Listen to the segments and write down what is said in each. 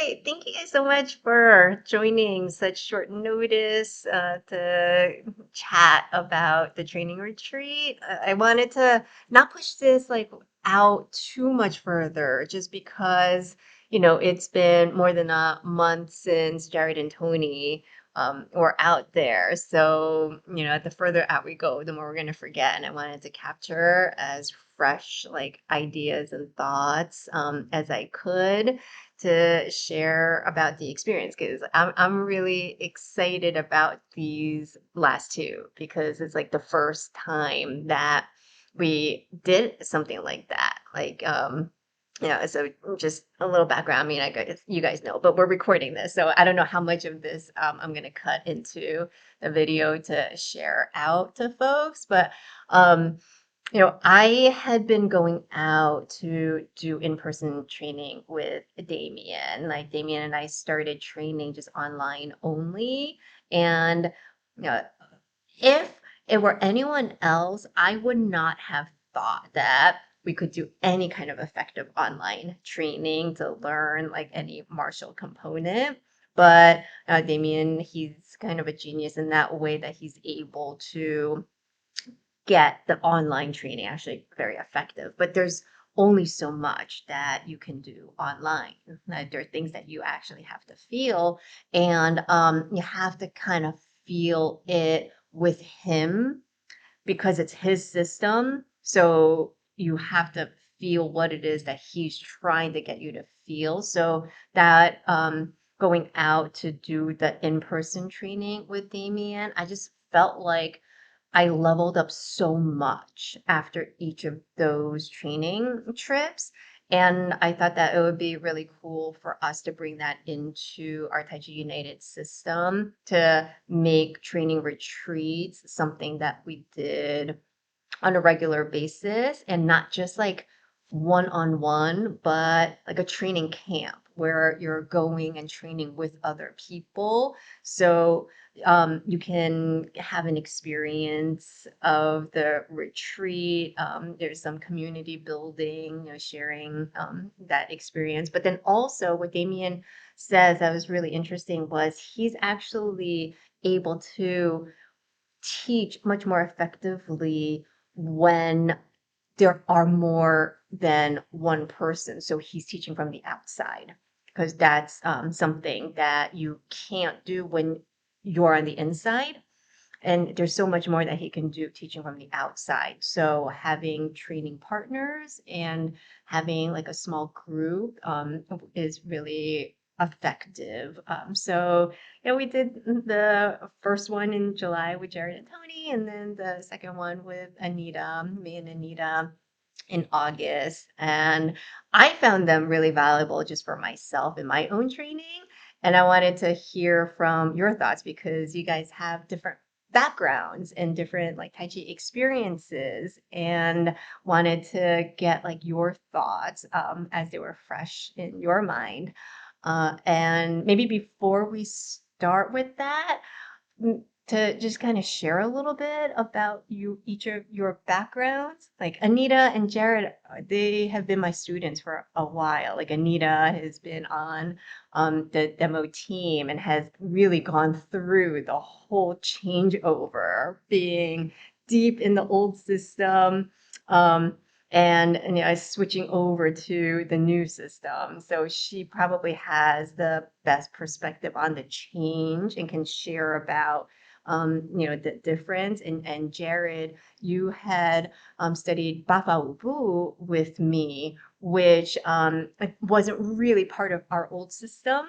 Hi, thank you guys so much for joining such short notice to chat about the training retreat. I wanted to not push this like out too much further just because, it's been more than a month since Jared and Tony were out there. So, the further out we go, the more we're going to forget. And I wanted to capture as fresh like ideas and thoughts as I could to share about the experience because I'm really excited about these last two because it's like the first time that we did something like that. So just a little background. I mean, I guess you guys know, but we're recording this, so I don't know how much of this I'm gonna cut into the video to share out to folks. But um, I had been going out to do in-person training with Damien. Like Damien and I started training just online only. And you know, if it were anyone else, I would not have thought that we could do any kind of effective online training to learn like any martial component. But Damien, he's kind of a genius in that way that he's able to get the online training actually very effective. But there's only so much that you can do online. There are things that you actually have to feel, and you have to kind of feel it with him because it's his system. So you have to feel what it is that he's trying to get you to feel. So that going out to do the in-person training with Damien, I just felt like I leveled up so much after each of those training trips. And I thought that it would be really cool for us to bring that into our Tai Chi United system to make training retreats something that we did on a regular basis and not just like one on one, but like a training camp where you're going and training with other people. So you can have an experience of the retreat. There's some community building, sharing that experience. But then also, what Damien says that was really interesting was he's actually able to teach much more effectively when there are more than one person. So he's teaching from the outside because that's something that you can't do when you're on the inside. And there's so much more that he can do teaching from the outside. So having training partners and having like a small group is really effective. We did the first one in July with Jared and Tony, and then the second one with Anita, me and Anita in August. And I found them really valuable just for myself in my own training. And I wanted to hear from your thoughts because you guys have different backgrounds and different like Tai Chi experiences and wanted to get like your thoughts as they were fresh in your mind. And maybe before we start with that, to just kind of share a little bit about each of your backgrounds. Like Anita and Jared, they have been my students for a while. Like Anita has been on the demo team and has really gone through the whole changeover, being deep in the old system. Switching over to the new system. So she probably has the best perspective on the change and can share about the difference. And Jared, you had studied Bafa Ubu with me, which it wasn't really part of our old system.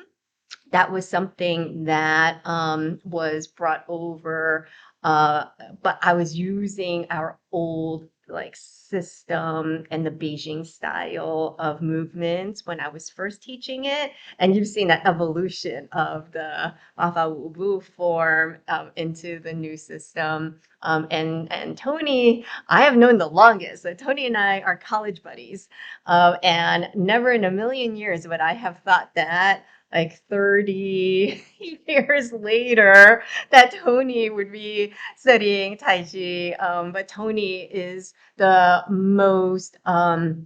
That was something that was brought over, but I was using our old like system and the Beijing style of movements when I was first teaching it. And you've seen that evolution of the Wafa Wubu form into the new system. And Tony, I have known the longest. So Tony and I are college buddies. And never in a million years would I have thought that like 30 years later that Tony would be studying Tai Chi. But Tony is the most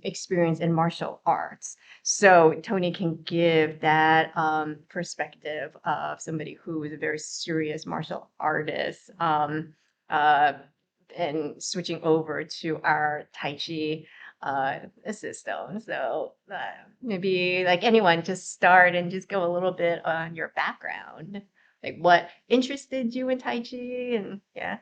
experienced in martial arts. So Tony can give that perspective of somebody who is a very serious martial artist. Uh, and switching over to our Tai Chi system. So maybe like anyone, just start and just go a little bit on your background, like what interested you in Tai Chi, and yeah.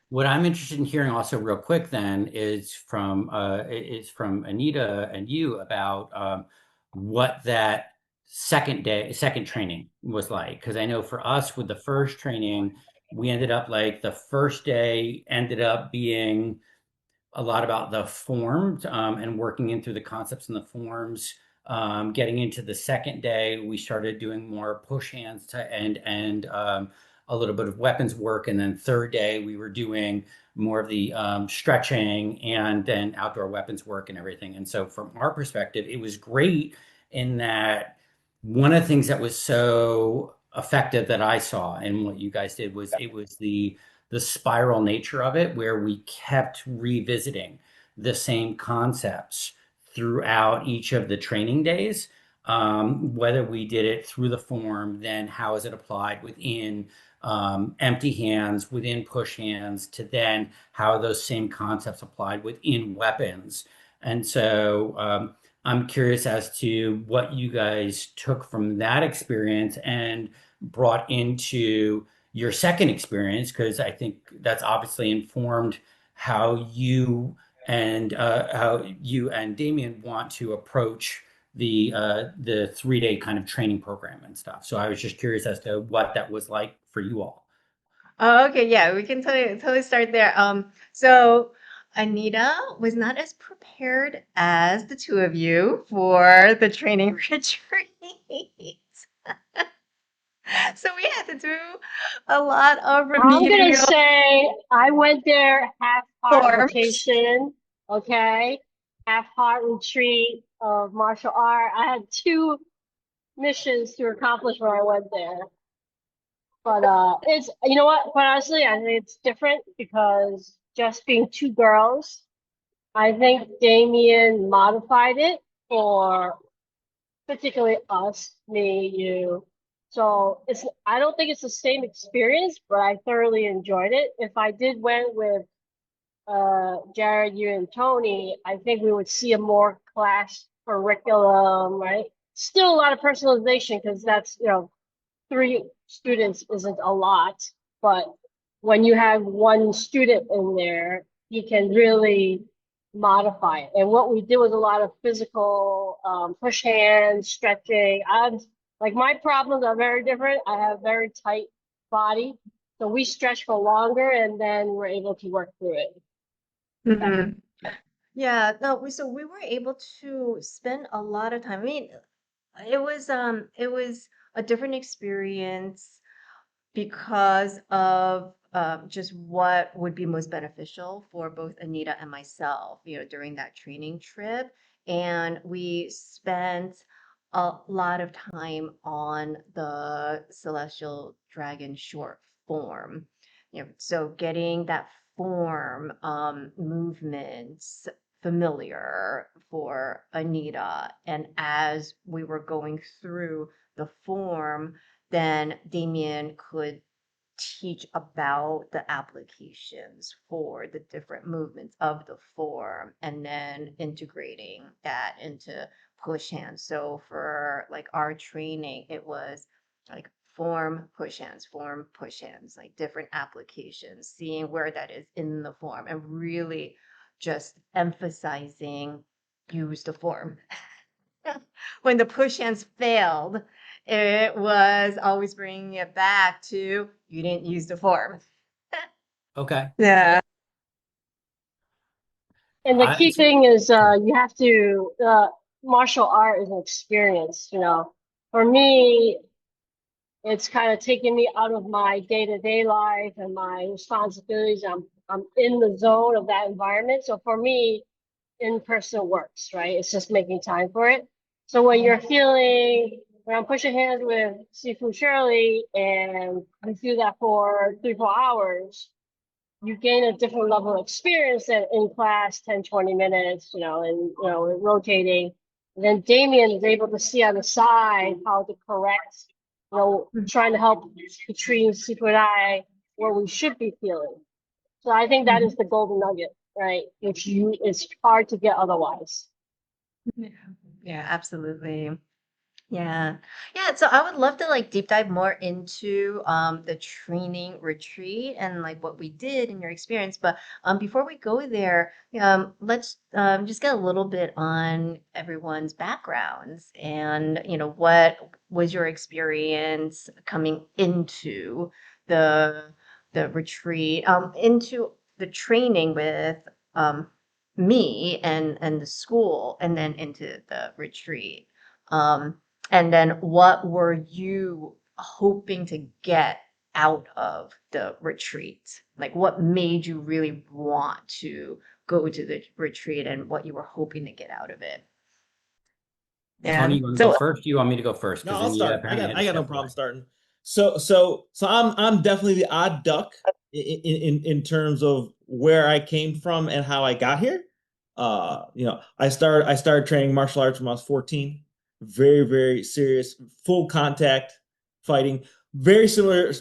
What I'm interested in hearing also real quick then is from Anita and you about what that second training was like. Because I know for us with the first training, we ended up like the first day ended up being a lot about the forms and working in through the concepts in the forms. Getting into the second day, we started doing more push hands to and a little bit of weapons work. And then third day, we were doing more of the stretching and then outdoor weapons work and everything. And so, from our perspective, it was great in that one of the things that was so effective that I saw and what you guys did was it was the spiral nature of it, where we kept revisiting the same concepts throughout each of the training days. Whether we did it through the form, then how is it applied within empty hands, within push hands, to then how are those same concepts applied within weapons. And so I'm curious as to what you guys took from that experience and brought into your second experience, because I think that's obviously informed how you and Damian want to approach the 3 day kind of training program and stuff. So I was just curious as to what that was like for you all. Oh, okay, yeah, we can totally start there. So Anita was not as prepared as the two of you for the training retreat. So we had to do a lot of I'm gonna remedial say I went there half-heart forms. vacation, okay, half-heart retreat of martial art. I had two missions to accomplish when I went there. But it's you know what? Quite honestly, I think it's different because just being two girls, I think Damien modified it for particularly us, me, you. So it's I don't think it's the same experience, but I thoroughly enjoyed it. If I did went with Jared, you and Tony, I think we would see a more class curriculum, right? Still a lot of personalization because that's, three students isn't a lot, but when you have one student in there, you can really modify it. And what we did was a lot of physical push hands, stretching. I'm like my problems are very different. I have very tight body, so we stretch for longer, and then we're able to work through it. Mhm. Yeah, no, so we were able to spend a lot of time. I mean, it was a different experience because of just what would be most beneficial for both Anita and myself, during that training trip. And we spent a lot of time on the Celestial Dragon short form. So getting that form movements familiar for Anita. And as we were going through the form, then Damien could teach about the applications for the different movements of the form and then integrating that into push hands. So for like our training, it was like form, push hands, like different applications, seeing where that is in the form and really just emphasizing use the form. When the push hands failed, it was always bringing it back to you didn't use the form. Okay. Yeah. And the I key thing is you have to martial art is an experience, For me, it's kind of taking me out of my day-to-day life and my responsibilities. I'm in the zone of that environment. So for me, in person works, right? It's just making time for it. So when you're feeling when I'm pushing hands with Sifu Shirley and we do that for 3-4 hours, you gain a different level of experience than in class 10, 20 minutes, and rotating. And then Damien is able to see on the side how to correct, trying to help between Sifu and I where we should be feeling. So I think that is the golden nugget, right? Which it's hard to get otherwise. Yeah, yeah, absolutely. Yeah. Yeah, so I would love to like deep dive more into the training retreat and like what we did in your experience. But before we go there, let's just get a little bit on everyone's backgrounds and what was your experience coming into the the retreat, into the training with me and the school and then into the retreat. Um, and then what were you hoping to get out of the retreat? Like what made you really want to go to the retreat and what you were hoping to get out of it? Tony, Yeah. you want to go So first? You want me to go first? No, Because I'll Anita start. I apparently got had I to got no step problem away. starting. So I'm definitely the odd duck in terms of where I came from and how I got here. I started training martial arts when I was 14. Very, very serious, full contact fighting. Very similar,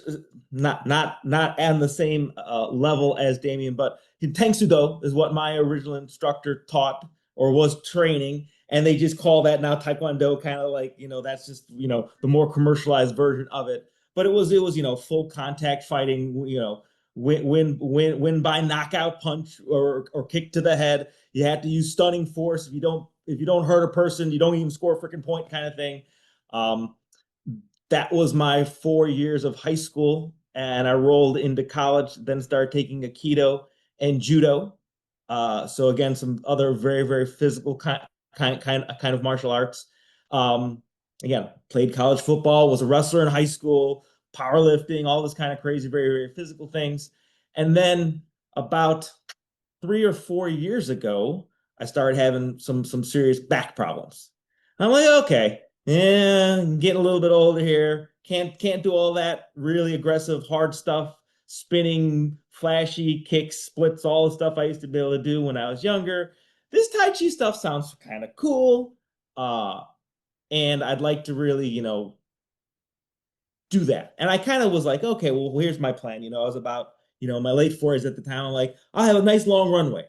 not on the same level as Damien, but Tang Sudo is what my original instructor taught or was training, and they just call that now Taekwondo, kind of like, that's just, the more commercialized version of it. But it was full contact fighting, win by knockout punch or kick to the head. You have to use stunning force. If you don't hurt a person, you don't even score a freaking point, kind of thing. Um, that was my 4 years of high school, and I rolled into college, then started taking Aikido and Judo. So again, some other very, very physical kind of martial arts. Um, Again, played college football, was a wrestler in high school, powerlifting, all this kind of crazy, very, very physical things. And then about 3 or 4 years ago, I started having some serious back problems. I'm like, okay, yeah, I'm getting a little bit older here. Can't do all that really aggressive, hard stuff, spinning, flashy kicks, splits, all the stuff I used to be able to do when I was younger. This Tai Chi stuff sounds kind of cool. Uh, and I'd like to really, do that. And I kind of was like, okay, well, here's my plan. I was about, my late 40s at the time. I'm like, I'll have a nice long runway.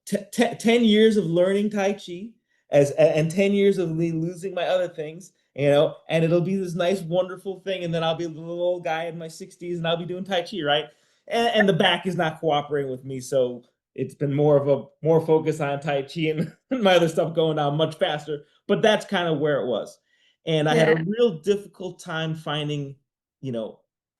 10 years of learning Tai Chi and 10 years of me losing my other things, and it'll be this nice, wonderful thing. And then I'll be a little old guy in my 60s and I'll be doing Tai Chi, right? And the back is not cooperating with me. So it's been more focus on Tai Chi and my other stuff going down much faster. But that's kind of where it was. And I had a yeah. real difficult time finding, you know,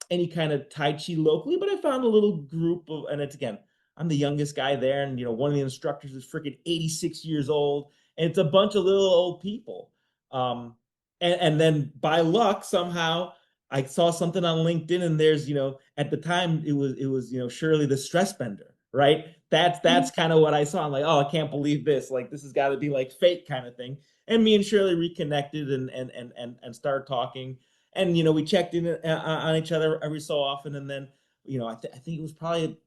any kind of Tai Chi locally, but I found a little group of, and it's again, I'm the youngest guy there, and one of the instructors is freaking 86 years old, and it's a bunch of little old people. Um, and then by luck, somehow I saw something on LinkedIn, and there's, at the time it was Shirley the stress bender, right? That's kind of what I saw. I'm like, oh, I can't believe this. Like, this has got to be like fake kind of thing. And me and Shirley reconnected and started talking, and we checked in on each other every so often. And then I think it was probably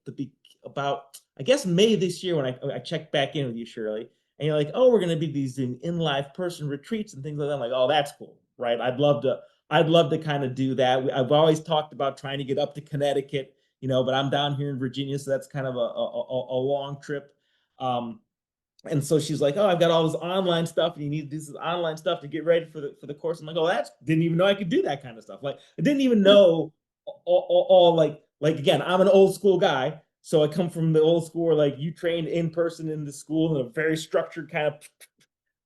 about, I guess, May this year when I checked back in with you, Shirley, and you're like, oh, we're going to be doing in live person retreats and things like that. I'm like, oh, that's cool, right? I'd love to kind of do that. I've always talked about trying to get up to Connecticut, but I'm down here in Virginia, so that's kind of a long trip. Um, and so she's like, "Oh, I've got all this online stuff, and you need to do this online stuff to get ready for the course." I'm like, "Oh, that's didn't even know I could do that kind of stuff. Like, I didn't even know all like again, I'm an old school guy, so I come from the old school where like you trained in person in the school in a very structured kind of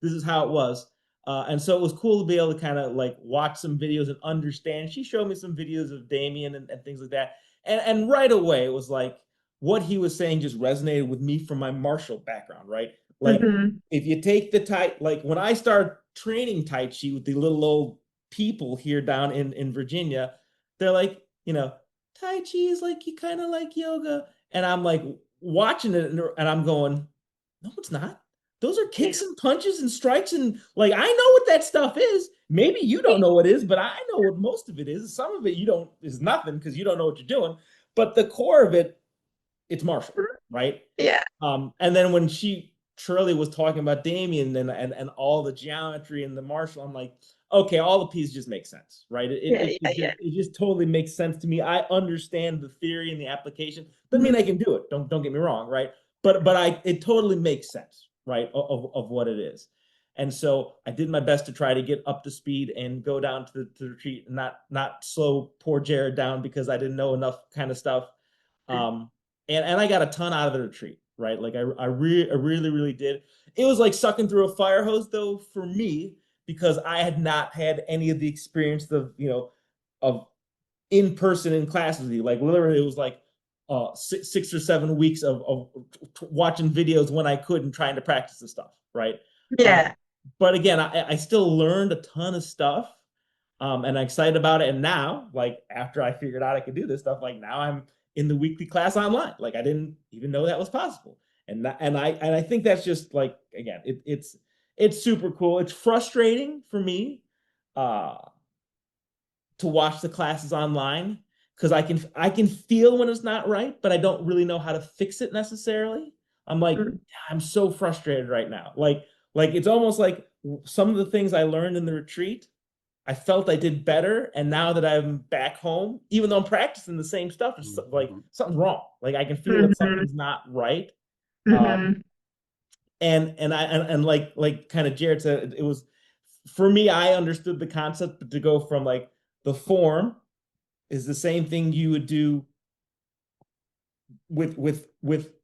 this is how it was. And so it was cool to be able to kind of like watch some videos and understand. She showed me some videos of Damien and things like that. And right away, it was like what he was saying just resonated with me from my martial background, right? Like, Hmm. if you take like when I started training Tai Chi with the little old people here down in Virginia, they're like, Tai Chi is like, you kind of like yoga. And I'm like watching it, and I'm going, no, it's not. those are kicks and punches and strikes, and like I know what that stuff is. Maybe you don't know what it is, but I know what most of it is. Some of it you don't is nothing because you don't know what you're doing. But the core of it, it's martial, right? Yeah. And then when Shirley was talking about Damian and all the geometry and the martial, I'm like, okay, all the pieces just make sense, right? Yeah. Yeah. Yeah. It just totally makes sense to me. I understand the theory and the application. Doesn't mean Mhm. I can do it. Don't get me wrong, right? But it totally makes sense, right? Of what it is. And so I did my best to try to get up to speed and go down to the retreat and not slow poor Jared down because I didn't know enough kind of stuff. Um, and I got a ton out of the retreat, right? Like I really, really did. It was like sucking through a fire hose though for me because I had not had any of the experience of, of in person in classes with you. Like literally, it was like 6 or 7 weeks of watching videos when I could and trying to practice the stuff, right? Um, Yeah. but again, I still learned a ton of stuff, and I'm excited about it. And now, like after I figured out I could do this stuff, like now I'm in the weekly class online. Like I didn't even know that was possible, and I think that's just like again, it's super cool. It's frustrating for me. Uh, to watch the classes online because I can feel when it's not right, but I don't really know how to fix it necessarily. I'm like, Mhm. I'm so frustrated right now. Like it's almost like some of the things I learned in the retreat, I felt I did better, and now that I'm back home, even though I'm practicing the same stuff, it's like Mhm. something's wrong. Like I can feel that Mhm. something's not right. Um, Mhm. and like kind of Jared said, it was for me. I understood the concept, but to go from like the form is the same thing you would do with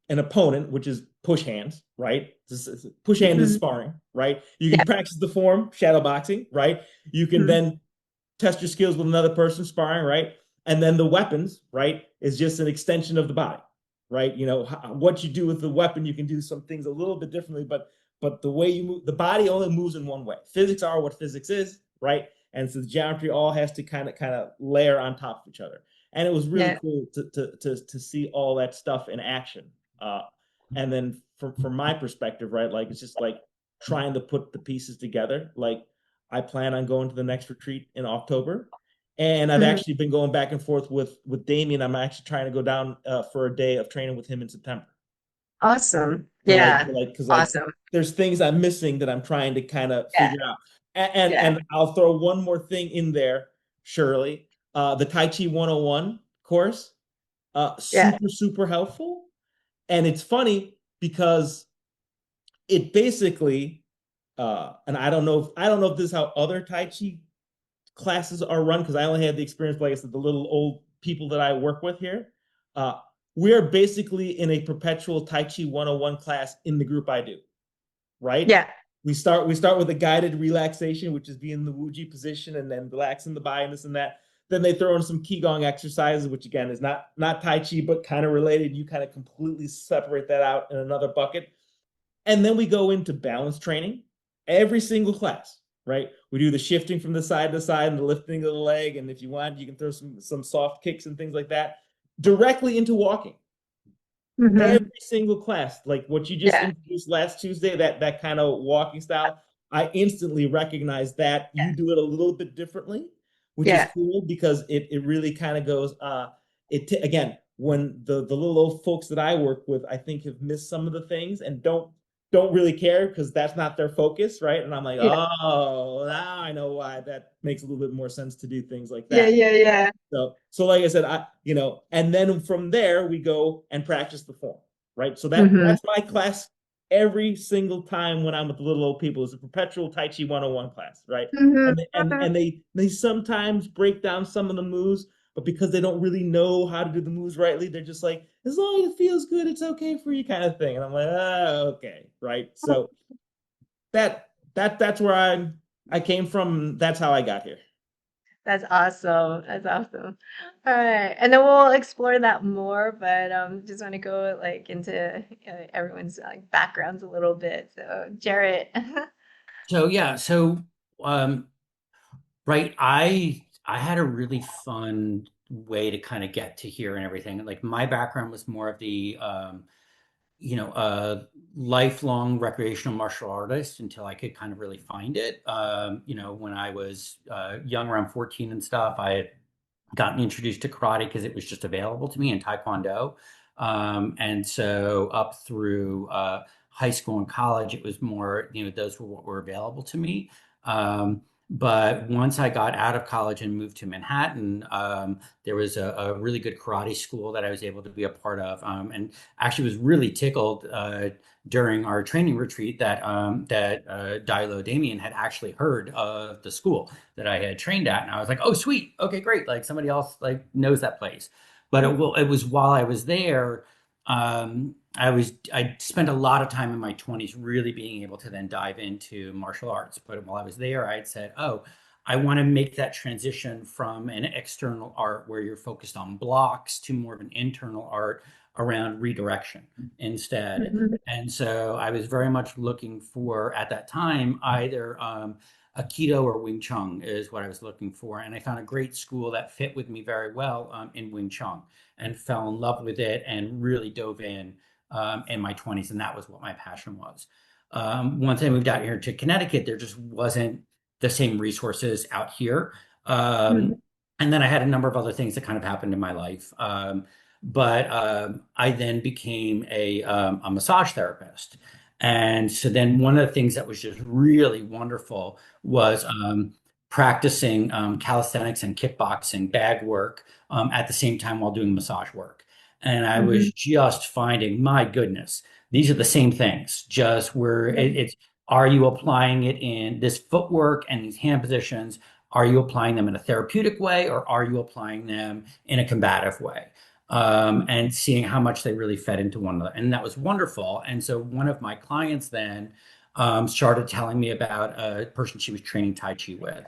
an opponent, which is push hands, right? Push hand is Mhm. sparring, right? You Yeah. can practice the form, shadow boxing, right? You can Mhm. then test your skills with another person sparring, right? And then the weapons, right, is just an extension of the body, right? What you do with the weapon, you can do some things a little bit differently, but the way you move, the body only moves in one way. Physics are what physics is, right? And so the geometry all has to kind of layer on top of each other. And it was really Yeah. cool to see all that stuff in action. Uh, and then from my perspective, right, like it's just like trying to put the pieces together. Like I plan on going to the next retreat in October, and I've Mhm. actually been going back and forth with Damien. I'm actually trying to go down for a day of training with him in September. Awesome. To like, Yeah. because Awesome. there's things I'm missing that I'm trying to kind of Yeah. figure out. And, Yeah. and I'll throw one more thing in there, Shirley. The Tai Chi 101 course, Yeah. super super helpful. And it's funny because it basically, and I don't know if this is how other Tai Chi classes are run because I only had the experience, like I said, the little old people that I work with here. Uh, we are basically in a perpetual Tai Chi 101 class in the group I do, right? Yeah. We start with a guided relaxation, which is being in the Wuji position and then relaxing the body and this and that. Then they throw in some Qigong exercises, which again is not Tai Chi, but kind of related. You kind of completely separate that out in another bucket. And then we go into balance training every single class, right? We do the shifting from the side to side and the lifting of the leg. And if you want, you can throw some soft kicks and things like that directly into walking. Every Mhm. single class, like what you just Yeah. introduced last Tuesday, that kind of walking style, I instantly recognize that you do it a little bit differently, which is Yeah. cool because it really kind of goes again, when the little old folks that I work with, I think have missed some of the things and don't really care because that's not their focus, right? And I'm like, Yeah. oh, now I know why that makes a little bit more sense to do things like Yeah. that. Yeah. Yeah. So like I said, and then from there we go and practice the form, right? So Mhm. that's my class every single time when I'm with the little old people. It's a perpetual Tai Chi 101 class, right? Mhm. And they sometimes break down some of the moves, but because they don't really know how to do the moves rightly, they're just like, as long as it feels good, it's okay for you, kind of thing. And I'm like, okay, right? So that's where I came from. That's how I got here. That's awesome. That's awesome. All right. And then we'll explore that more, but just want to go like into everyone's like backgrounds a little bit. So, Jarrett. So yeah, so um, right, I had a really fun way to kind of get to here and everything. Like my background was more of the a lifelong recreational martial artist until I could kind of really find it. When I was young, around 14 and stuff, I had gotten introduced to karate because it was just available to me, in taekwondo. And so up through high school and college, it was more, those were what were available to me. But once I got out of college and moved to Manhattan, there was a really good karate school that I was able to be a part of, and actually was really tickled during our training retreat that Dilo Damien had actually heard of the school that I had trained at, and I was like, "Oh, sweet, okay, great! Like somebody else like knows that place." But it was while I was there, I spent a lot of time in my 20s really being able to then dive into martial arts. But while I was there, I had said, "Oh, I want to make that transition from an external art where you're focused on blocks to more of an internal art around redirection instead." Mhm. And so I was very much looking for, at that time, either Aikido or Wing Chun is what I was looking for. And I found a great school that fit with me very well in Wing Chun, and fell in love with it and really dove in my 20s. And that was what my passion was. Once I moved out here to Connecticut, there just wasn't the same resources out here. Mhm. And then I had a number of other things that kind of happened in my life. But I then became a massage therapist. And so then one of the things that was just really wonderful was practicing calisthenics and kickboxing bag work at the same time while doing massage work. And I was Mhm. just finding, my goodness, these are the same things, just where it's, are you applying it in this footwork and these hand positions? Are you applying them in a therapeutic way, or are you applying them in a combative way? And seeing how much they really fed into one another. And that was wonderful. And so one of my clients then started telling me about a person she was training Tai Chi with.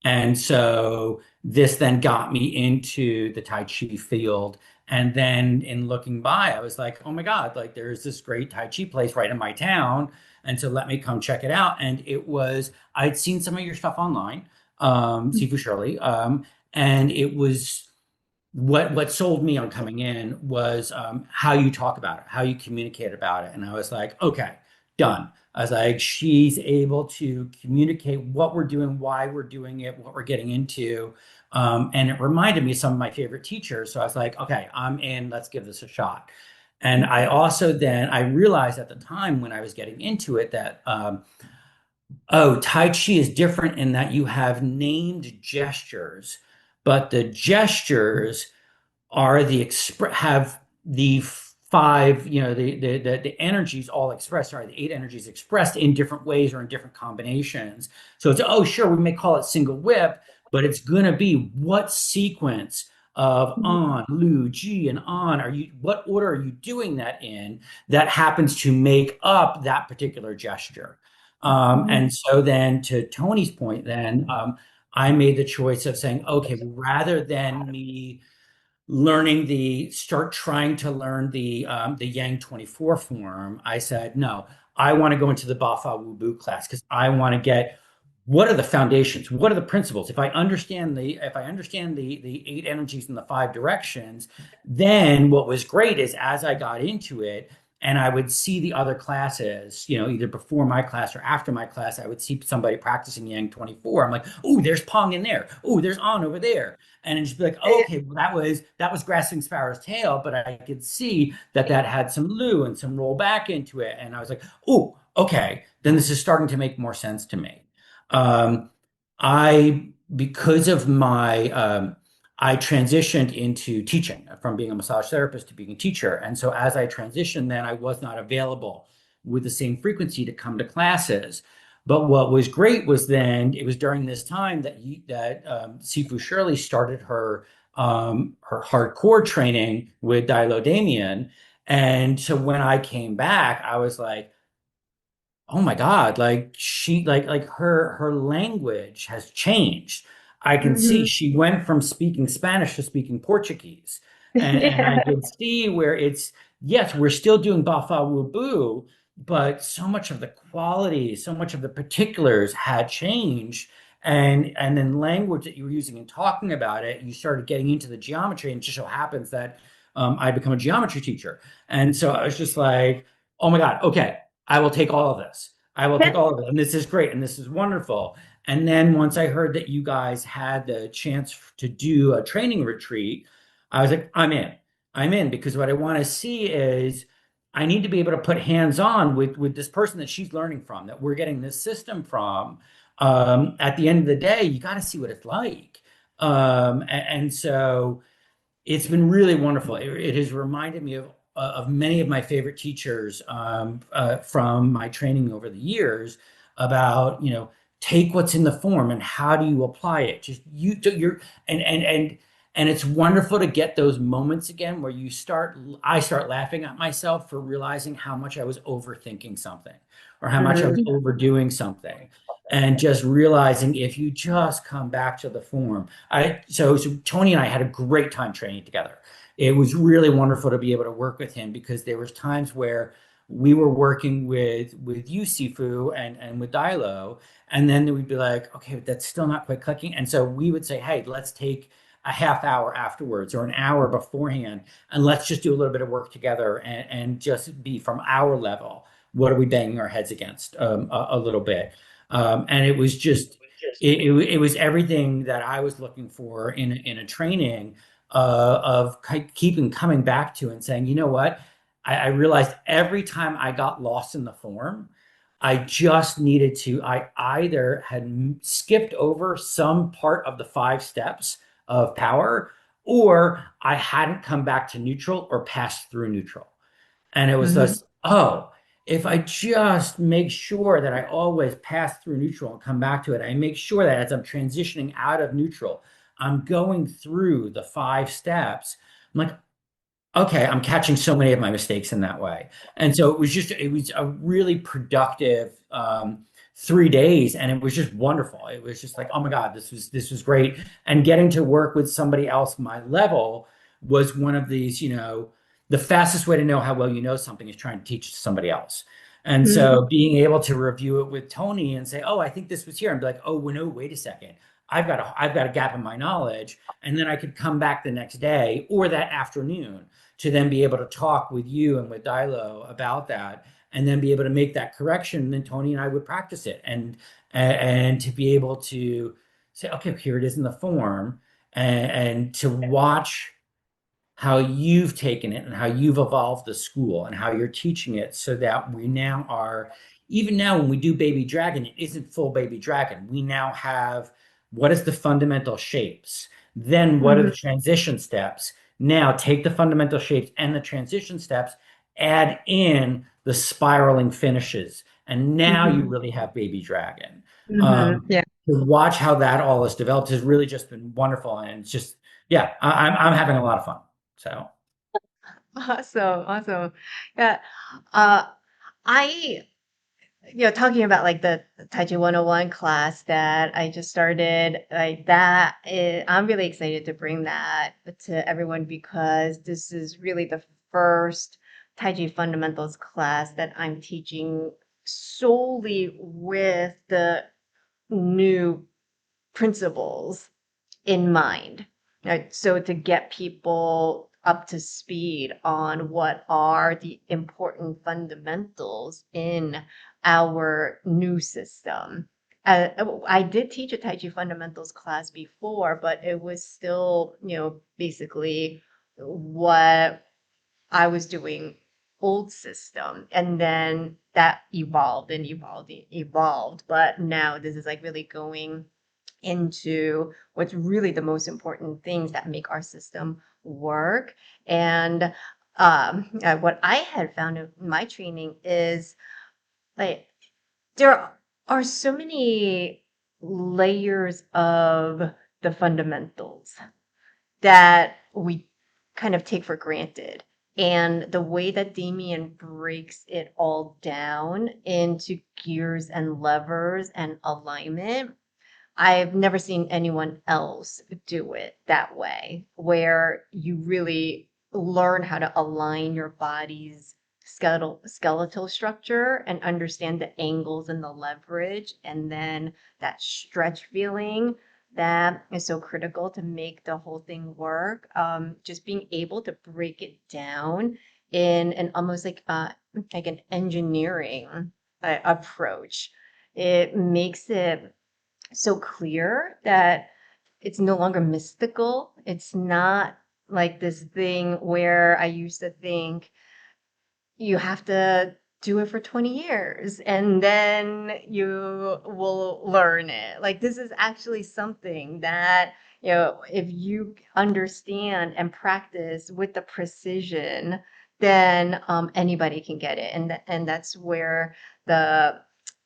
And so this then got me into the Tai Chi field. And then in looking by, I was like, oh my God, like there's this great Tai Chi place right in my town. And so let me come check it out. And I'd seen some of your stuff online, Sifu Shirley. And it was, what sold me on coming in was how you talk about it, how you communicate about it. And I was like, okay, done. I was like, she's able to communicate what we're doing, why we're doing it, what we're getting into. And it reminded me of some of my favorite teachers. So I was like, okay, I'm in, let's give this a shot. And I realized at the time when I was getting into it that, oh, Tai Chi is different in that you have named gestures, but the gestures are have the five, the energies all expressed, sorry, the eight energies expressed in different ways or in different combinations. So it's, oh, sure, we may call it single whip, but it's going to be what sequence of on, lu, ji, and on what order are you doing that in that happens to make up that particular gesture? And so then, to Tony's point, then I made the choice of saying, okay, rather than me start trying to learn the Yang 24 form, I said, no, I want to go into the Bafa Wu Bu class because I want to get, what are the foundations? What are the principles? If I understand the eight energies in the five directions, then what was great is as I got into it and I would see the other classes, either before my class or after my class, I would see somebody practicing Yang 24. I'm like, oh, there's Pong in there. Oh, there's On over there. And it'd just be like, oh, okay, well, that was grasping sparrow's tail, but I could see that had some Lu and some roll back into it. And I was like, oh, okay, then this is starting to make more sense to me. Um, because of I transitioned into teaching from being a massage therapist to being a teacher. And so as I transitioned, then I was not available with the same frequency to come to classes. But what was great was then it was during this time that Sifu Shirley started her hardcore training with Dilo Damien. And so when I came back, I was like, oh my God, like she like her language has changed. I can see Mhm. she went from speaking Spanish to speaking Portuguese. And I Yeah. can see where it's, yes, we're still doing Bafa Wubu, but so much of the quality, so much of the particulars had changed. And then language that you were using and talking about it, you started getting into the geometry, and it just so happens that I become a geometry teacher. And so I was just like, oh my God, okay, I will take all of this. I will take all of it. And this is great. And this is wonderful. And then once I heard that you guys had the chance to do a training retreat, I was like, I'm in. I'm in because what I want to see is I need to be able to put hands on with this person that she's learning from, that we're getting this system from. At the end of the day, you got to see what it's like. And so it's been really wonderful. It has reminded me of many of my favorite teachers from my training over the years about, take what's in the form and how do you apply it. Just you're and it's wonderful to get those moments again where I start laughing at myself for realizing how much I was overthinking something or how much I was Mhm. overdoing something. And just realizing if you just come back to the form. So Tony and I had a great time training together. It was really wonderful to be able to work with him because there was times where we were working with you, Sifu, and with Dilo, and then we'd be like, okay, that's still not quite clicking. And so we would say, hey, let's take a half hour afterwards or an hour beforehand, and let's just do a little bit of work together and just be from our level. What are we banging our heads against a little bit? And it was just it was everything that I was looking for in a training of keeping coming back to and saying, you know what? I realized every time I got lost in the form, I just needed to, I either had skipped over some part of the 5 steps of power, or I hadn't come back to neutral or passed through neutral. And it was Mhm. this, oh, if I just make sure that I always pass through neutral and come back to it, I make sure that as I'm transitioning out of neutral, I'm going through the 5 steps. I'm like, okay, I'm catching so many of my mistakes in that way. And so it was a really productive 3 days, and it was just wonderful. It was just like, oh my God, this was great. And getting to work with somebody else my level was one of these, the fastest way to know how well you know something is trying to teach it to somebody else. And Mhm. so being able to review it with Tony and say, oh, I think this was here, and be like, oh, well, no, wait a second. I've got a gap in my knowledge. And then I could come back the next day or that afternoon to then be able to talk with you and with Dilo about that, and then be able to make that correction. And then Tony and I would practice it, and to be able to say, okay, here it is in the form, and to watch how you've taken it and how you've evolved the school and how you're teaching it so that we now are, even now when we do baby dragon, it isn't full baby dragon. We now have what is the fundamental shapes, then what are Mhm. the transition steps. Now take the fundamental shapes and the transition steps, add in the spiraling finishes, and now you Mhm. really have baby dragon. Mhm. um, Yeah. to watch how that all has developed has really just been wonderful, and it's just, yeah, I'm having a lot of fun. So, Awesome. Awesome. Yeah. Uh, I talking about like the Tai Chi 101 class that I just started, like I'm really excited to bring that to everyone because this is really the first Tai Chi fundamentals class that I'm teaching solely with the new principles in mind. Right? So to get people up to speed on what are the important fundamentals in our new system. I did teach a Tai Chi fundamentals class before, but it was still, basically what I was doing old system. And then that evolved and evolved and evolved. But now this is like really going into what's really the most important things that make our system work. And what I had found in my training is like there are so many layers of the fundamentals that we kind of take for granted. And the way that Damien breaks it all down into gears and levers and alignment, I've never seen anyone else do it that way, where you really learn how to align your body's skeletal structure and understand the angles and the leverage, and then that stretch feeling that is so critical to make the whole thing work. Just being able to break it down in an almost like an engineering approach. It makes it so clear that it's no longer mystical. It's not like this thing where I used to think you have to do it for 20 years and then you will learn it. Like this is actually something that, if you understand and practice with the precision, then anybody can get it. And that's where the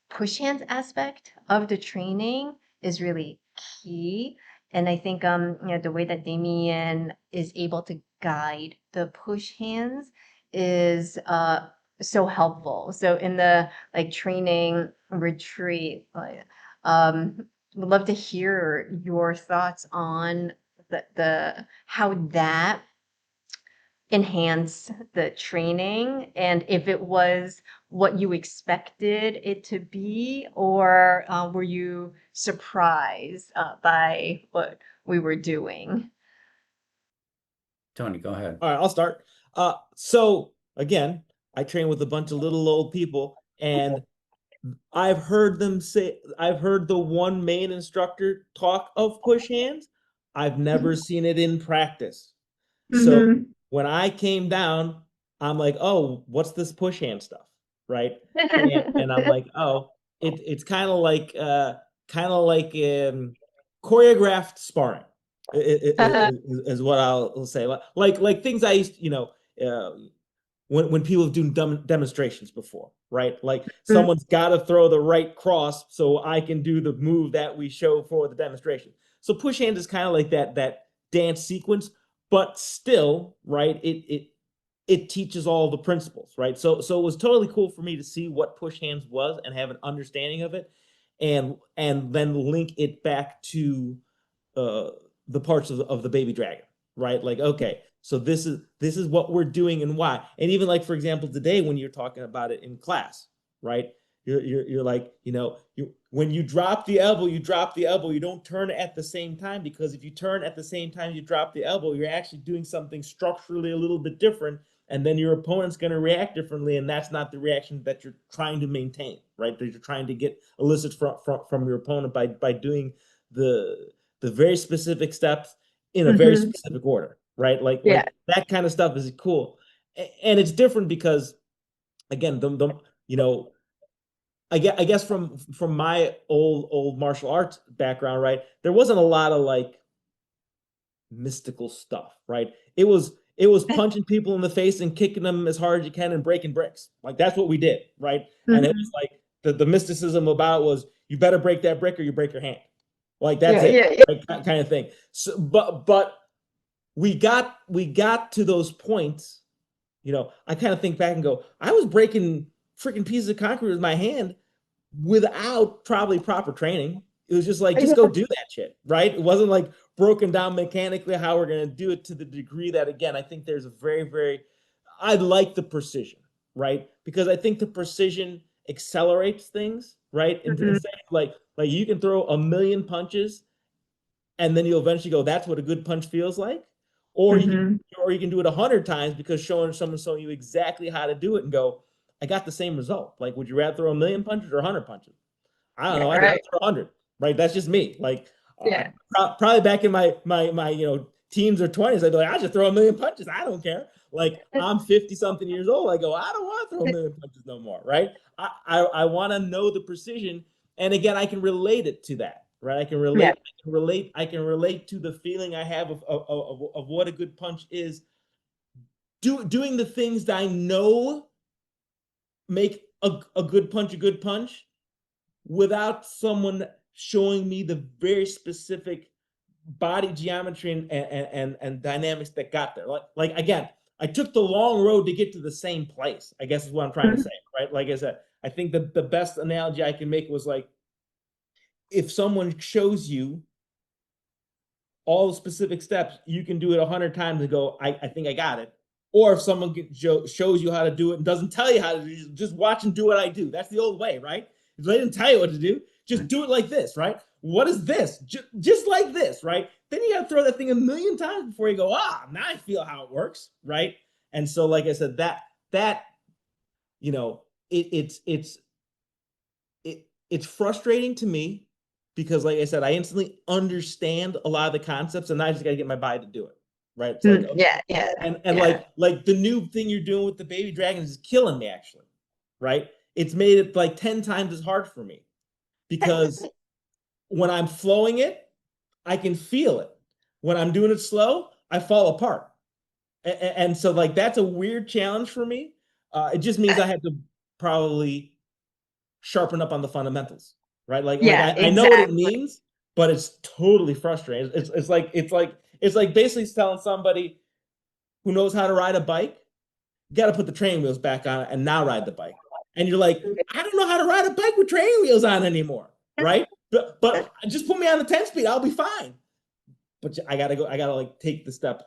push hands aspect of the training is really key. And I think the way that Damien is able to guide the push hands is so helpful. So in the like training retreat, would love to hear your thoughts on the how that enhance the training and if it was what you expected it to be, or were you surprised by what we were doing? Tony, go ahead. All right, I'll start. So again, I train with a bunch of little old people, and I've heard the one main instructor talk of push hands. I've never seen it in practice. So Mm-hmm. when I came down, I'm like, oh, what's this push hand stuff? Right. And I'm like, oh, it's kind of like choreographed sparring is what I'll say. Like things I used, uh, when people have done demonstrations before, right? Like someone's got to throw the right cross so I can do the move that we show for the demonstration. So push hand is kind of like that dance sequence, but still, right? It teaches all the principles, right? So it was totally cool for me to see what push hands was and have an understanding of it, and then link it back to uh, the parts of the baby dragon, right? Like, okay, so this is what we're doing and why. And even like, for example, today when you're talking about it in class, right? You're like, when you drop the elbow, you drop the elbow. You don't turn it at the same time, because if you turn at the same time you drop the elbow, you're actually doing something structurally a little bit different, and then your opponent's going to react differently, and that's not the reaction that you're trying to maintain, right? That you're trying to get elicit from your opponent by doing the the very specific steps in a very Mm-hmm. specific order, right? Like Yeah. that kind of stuff is cool, and it's different because again, the I guess from my old martial arts background, right? There wasn't a lot of like mystical stuff, right? It was punching people in the face and kicking them as hard as you can and breaking bricks. Like that's what we did, right? And it was Mm-hmm. like the mysticism about it was you better break that brick or you break your hand. Like that's Yeah, it, yeah, yeah. right? Kind of thing. So, but we got to those points. I kind of think back and go, I was breaking freaking pieces of concrete with my hand without probably proper training. It was just like, just go do that shit, right? It wasn't like broken down mechanically how we're going to do it to the degree that, again, I think there's a very, very, I like the precision, right? Because I think the precision accelerates things, right? And Mm-hmm. instead of like you can throw a million punches and then you'll eventually go, that's what a good punch feels like. Or you can, Mm-hmm. or you can do it 100 times because someone showing you exactly how to do it and go, I got the same result. Like, would you rather throw a million punches or 100 punches? I don't Yeah, know. I'd rather right. throw 100. Right? That's just me. Like, Yeah. probably back in my teens or 20s, I'd be like, I just throw a million punches. I don't care. Like, I'm 50 something years old. I go, I don't want to throw a million punches no more. Right? I want to know the precision, and again, I can relate it to that. Right? I can Yeah. relate to the feeling I have of what a good punch is. Doing the things that I know make a good punch without someone showing me the very specific body geometry and dynamics that got there. Like again, I took the long road to get to the same place, I guess is what I'm trying to say, right? Like I said, I think the best analogy I can make was like, if someone shows you all the specific steps, you can do it 100 times and go, I think I got it. Or if someone shows you how to do it and doesn't tell you how to do it, just watch and do what I do. That's the old way, right? If they didn't tell you what to do, just do it like this, right? What is this? Just like this, right? Then you got to throw that thing a million times before you go, now I feel how it works, right? And so, like I said, that you know, it's frustrating to me because, like I said, I instantly understand a lot of the concepts, and I just got to get my body to do it. Right? It's like, okay. Yeah, yeah, And yeah. like the new thing you're doing with the baby dragons is killing me, actually. Right? It's made it like 10 times as hard for me because when I'm flowing it, I can feel it. When I'm doing it slow, I fall apart. And so, like, that's a weird challenge for me. It just means I have to probably sharpen up on the fundamentals, right? Like Yeah, I know what it exactly. means, but it's totally frustrating. It's like basically telling somebody who knows how to ride a bike, you got to put the training wheels back on and now ride the bike. And you're like, I don't know how to ride a bike with training wheels on anymore, right? But just put me on the 10 speed, I'll be fine. But I gotta go. I gotta like take the steps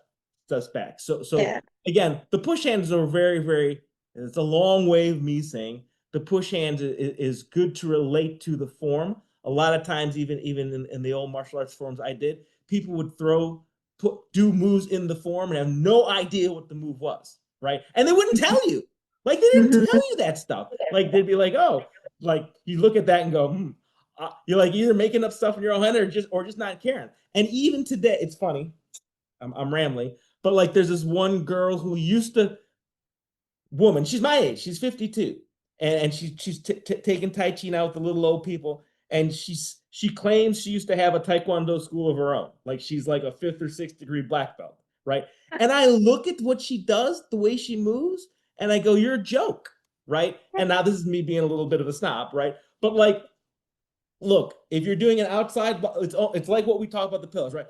back. So Yeah. again, the push hands are very, very. It's a long way of me saying the push hands is good to relate to the form. A lot of times, even in the old martial arts forms I did, people would do moves in the form and have no idea what the move was, right? And they wouldn't tell you. Like they didn't Mhm. tell you that stuff. Like they'd be like, oh, like you look at that and go, you're like either making up stuff in your own head or just not caring. And even today, it's funny. I'm rambling, but like there's this one girl who used to woman. She's my age. She's 52, and she's taking Tai Chi now with the little old people. And she claims she used to have a Taekwondo school of her own. Like she's like a 5th or 6th degree black belt, right? And I look at what she does, the way she moves, and I go, "You're a joke." Right? And now this is me being a little bit of a snob, right? But like look, if you're doing an outside, it's like what we talk about the pillars, right?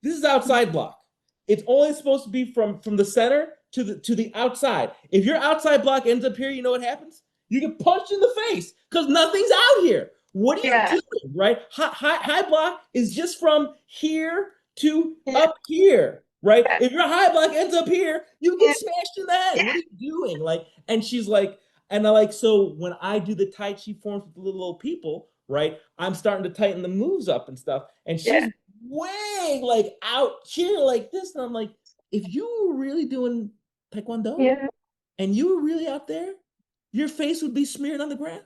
This is outside block. It's only supposed to be from the center to the outside. If your outside block ends up here, you know what happens? You get punched in the face because nothing's out here. What are you Yeah, doing, right? High block is just from here to yeah, up here, right? yeah, If your high block ends up here, you get yeah, smashed in the head. yeah, What are you doing? Like, and she's like, and I like, so when I do the Tai Chi forms with the little old people, right, I'm starting to tighten the moves up and stuff. And she's yeah, way like out here like this. And I'm like, if you were really doing Taekwondo yeah, and you were really out there, your face would be smeared on the ground.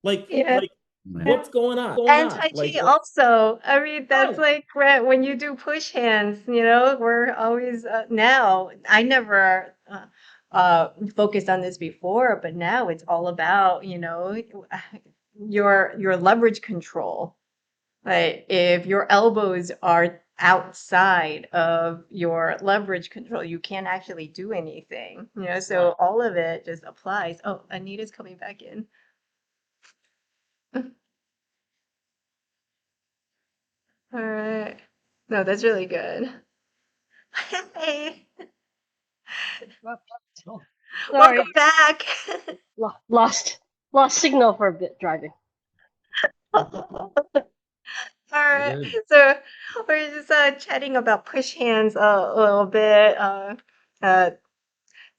Like, yeah. like Yeah. what's going on? And Tai Chi also, I mean, that's Right. like when you do push hands, we're always now, I never focused on this before, but now it's all about, your leverage control. Like if your elbows are outside of your leverage control, you can't actually do anything, Right. so all of it just applies. Oh, Anita's coming back in. All right. No, that's really good. Hey, Oh, welcome sorry, back. lost signal for a bit driving. All Very right. good. So we're just chatting about push hands a little bit. Uh,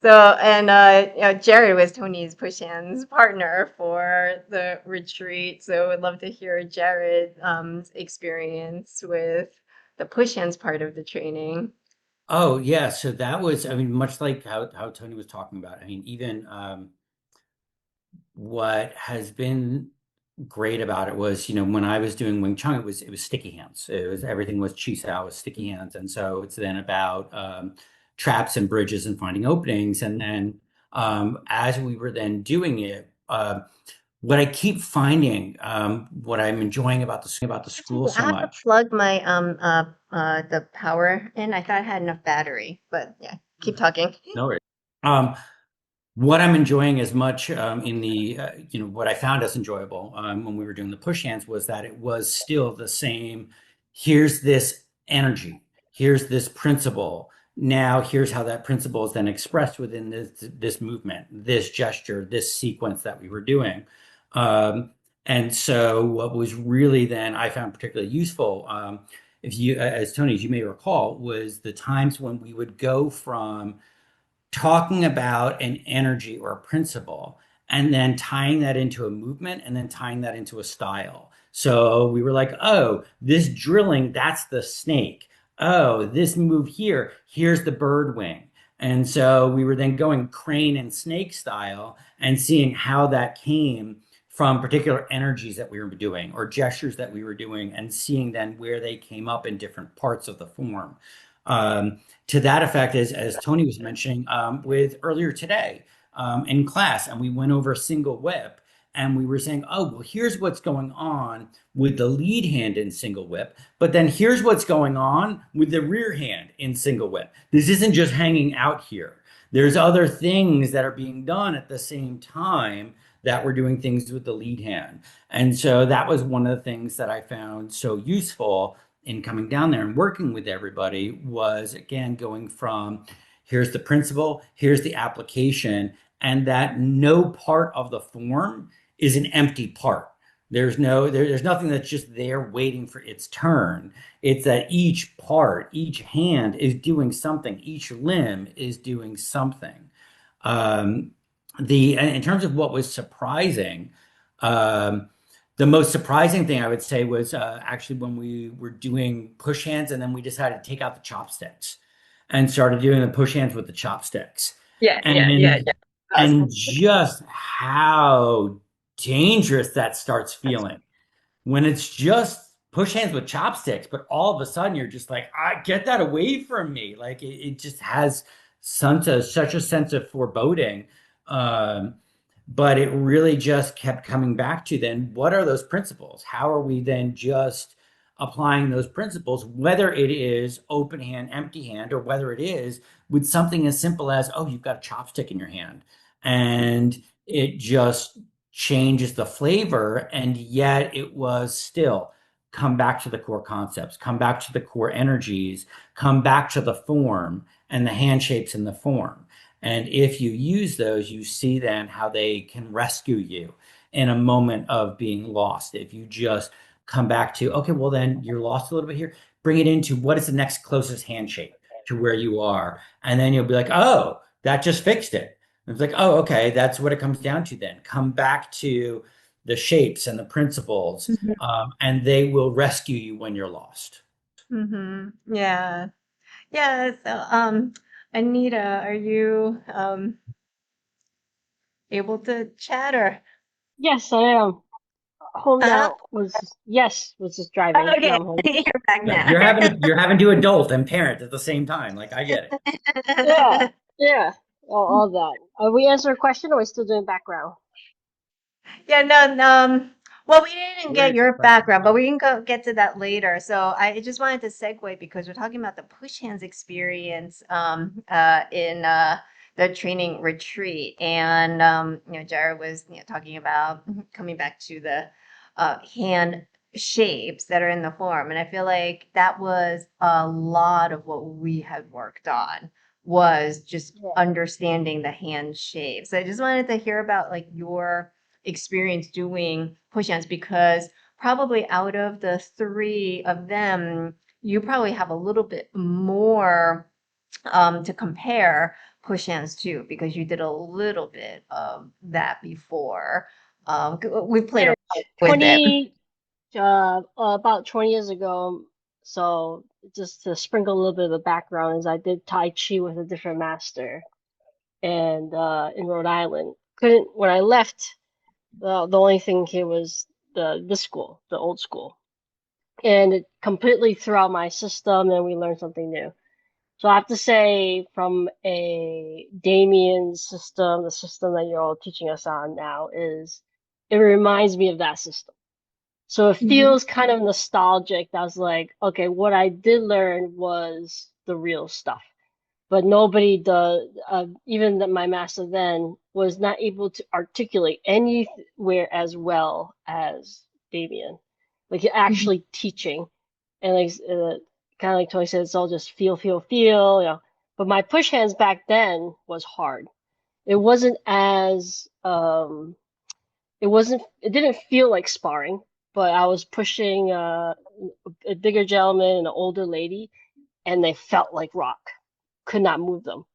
and Jared was Tony's push hands partner for the retreat. So I'd love to hear Jared's experience with the push hands part of the training. Oh, yeah. So that was, I mean, much like how Tony was talking about. I mean, even what has been great about it was, when I was doing Wing Chun, it was sticky hands. Everything was chi sao with sticky hands, and so it's then about traps and bridges and finding openings. And then as we were then doing it, what I keep finding, what I'm enjoying about the school Actually, I so have to much. plug my the power in. I thought I had enough battery, but yeah, keep talking. No worries. Um, what I'm enjoying as much in the, what I found as enjoyable when we were doing the push hands was that it was still the same. Here's this energy. Here's this principle. Now, here's how that principle is then expressed within this movement, this gesture, this sequence that we were doing. Um, and so, what was really then I found particularly useful, if you, as Tony, as you may recall, was the times when we would go from talking about an energy or a principle and then tying that into a movement and then tying that into a style. So we were like, oh, this drilling, that's the snake. Oh, this move here, here's the bird wing. And so we were then going crane and snake style and seeing how that came from particular energies that we were doing or gestures that we were doing, and seeing then where they came up in different parts of the form. To that effect, as Tony was mentioning with earlier today in class, and we went over single whip, and we were saying, oh, well, here's what's going on with the lead hand in single whip, but then here's what's going on with the rear hand in single whip. This isn't just hanging out here. There's other things that are being done at the same time that we're doing things with the lead hand. And so that was one of the things that I found so useful in coming down there and working with everybody, was again going from here's the principle, here's the application, and that no part of the form is an empty part. There's nothing that's just there waiting for its turn. It's that each part, each hand is doing something, each limb is doing something. In terms of what was surprising, um, the most surprising thing I would say was actually when we were doing push hands, and then we decided to take out the chopsticks and started doing the push hands with the chopsticks. Yeah, yeah, yeah, And yeah. and Awesome. just how dangerous that starts feeling when it's just push hands with chopsticks, but all of a sudden you're just like, I get that away from me. Like it just has such a sense of foreboding. Um, but it really just kept coming back to then what are those principles? How are we then just applying those principles, whether it is open hand, empty hand, or whether it is with something as simple as, oh, you've got a chopstick in your hand. And it just changes the flavor, and yet it was still come back to the core concepts, come back to the core energies, come back to the form and the hand shapes in the form. And if you use those, you see then how they can rescue you in a moment of being lost. If you just come back to, okay, well, then you're lost a little bit here, bring it into what is the next closest hand shape to where you are. And then you'll be like, oh, that just fixed it. And it's like, oh, okay, that's what it comes down to then. Come back to the shapes and the principles, Mhm. and they will rescue you when you're lost. Yeah. Yeah. So, Anita, are you able to chat or? Yes, I am. Home Uh-huh. now. Was just driving. Now Okay, I'm home. you're back Yeah, now. you're having to adult and parent at the same time. Like I get it. Yeah, yeah. All that. Are we answering a question, or are we still doing background? Yeah, no, well, we didn't We're get answering your questions background, but now. we can get to that later. So I just wanted to segue because we're talking about the push hands experience in the training retreat, and Jared was talking about coming back to the hand shapes that are in the form, and I feel like that was a lot of what we had worked on, was just Yeah. understanding the hand shapes. So I just wanted to hear about like your experience doing push-ins, because probably out of the three of them, you probably have a little bit more to compare push-ins to, because you did a little bit of that before. We played Yeah, around with it. about 20 years ago. So just to sprinkle a little bit of the background, is I did Tai Chi with a different master, and in Rhode Island. Couldn't when I left. The only thing here was this school, the old school, and it completely threw out my system, and we learned something new. So I have to say, from a Damian system, the system that you're all teaching us on now, it reminds me of that system. So it Mhm. feels kind of nostalgic. I was like, okay, what I did learn was the real stuff. But nobody does, even my master then was not able to articulate anywhere as well as Damien. Like Mhm. actually teaching. And like, kind of like Tony said, it's all just feel, feel, feel, But my push hands back then was hard. It wasn't as, it didn't feel like sparring, but I was pushing a bigger gentleman and an older lady, and they felt like rock. Could not move them.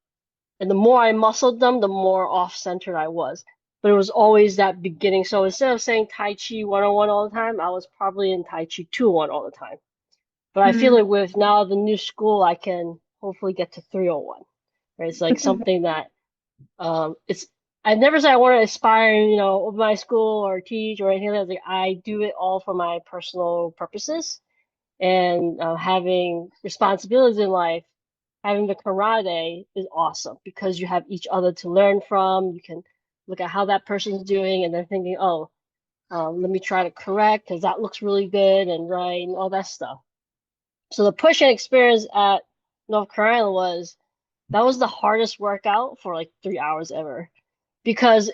And the more I muscled them, the more off-centered I was. But it was always that beginning. So instead of saying Tai Chi 101 all the time, I was probably in Tai Chi 201 all the time. But I feel Mhm. like with now the new school, I can hopefully get to 301. right? It's like something that it's I never said I want to aspire, with my school or teach or anything like that. Like, I do it all for my personal purposes and having responsibilities in life. Having the karate is awesome because you have each other to learn from. You can look at how that person's doing and then thinking, oh, let me try to correct because that looks really good and right and all that stuff. So the push-in experience at North Carolina that was the hardest workout for like 3 hours ever because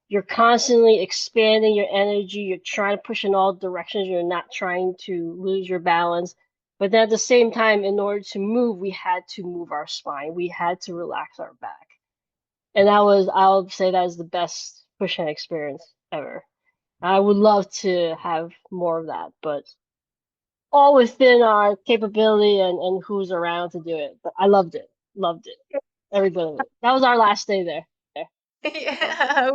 you're constantly expanding your energy. You're trying to push in all directions. You're not trying to lose your balance. But then at the same time, in order to move, we had to move our spine. We had to relax our back. And I'll say that is the best push-in experience ever. I would love to have more of that, but all within our capability and who's around to do it. But I loved it. Loved it. Every bit of it. That was our last day there. Yeah,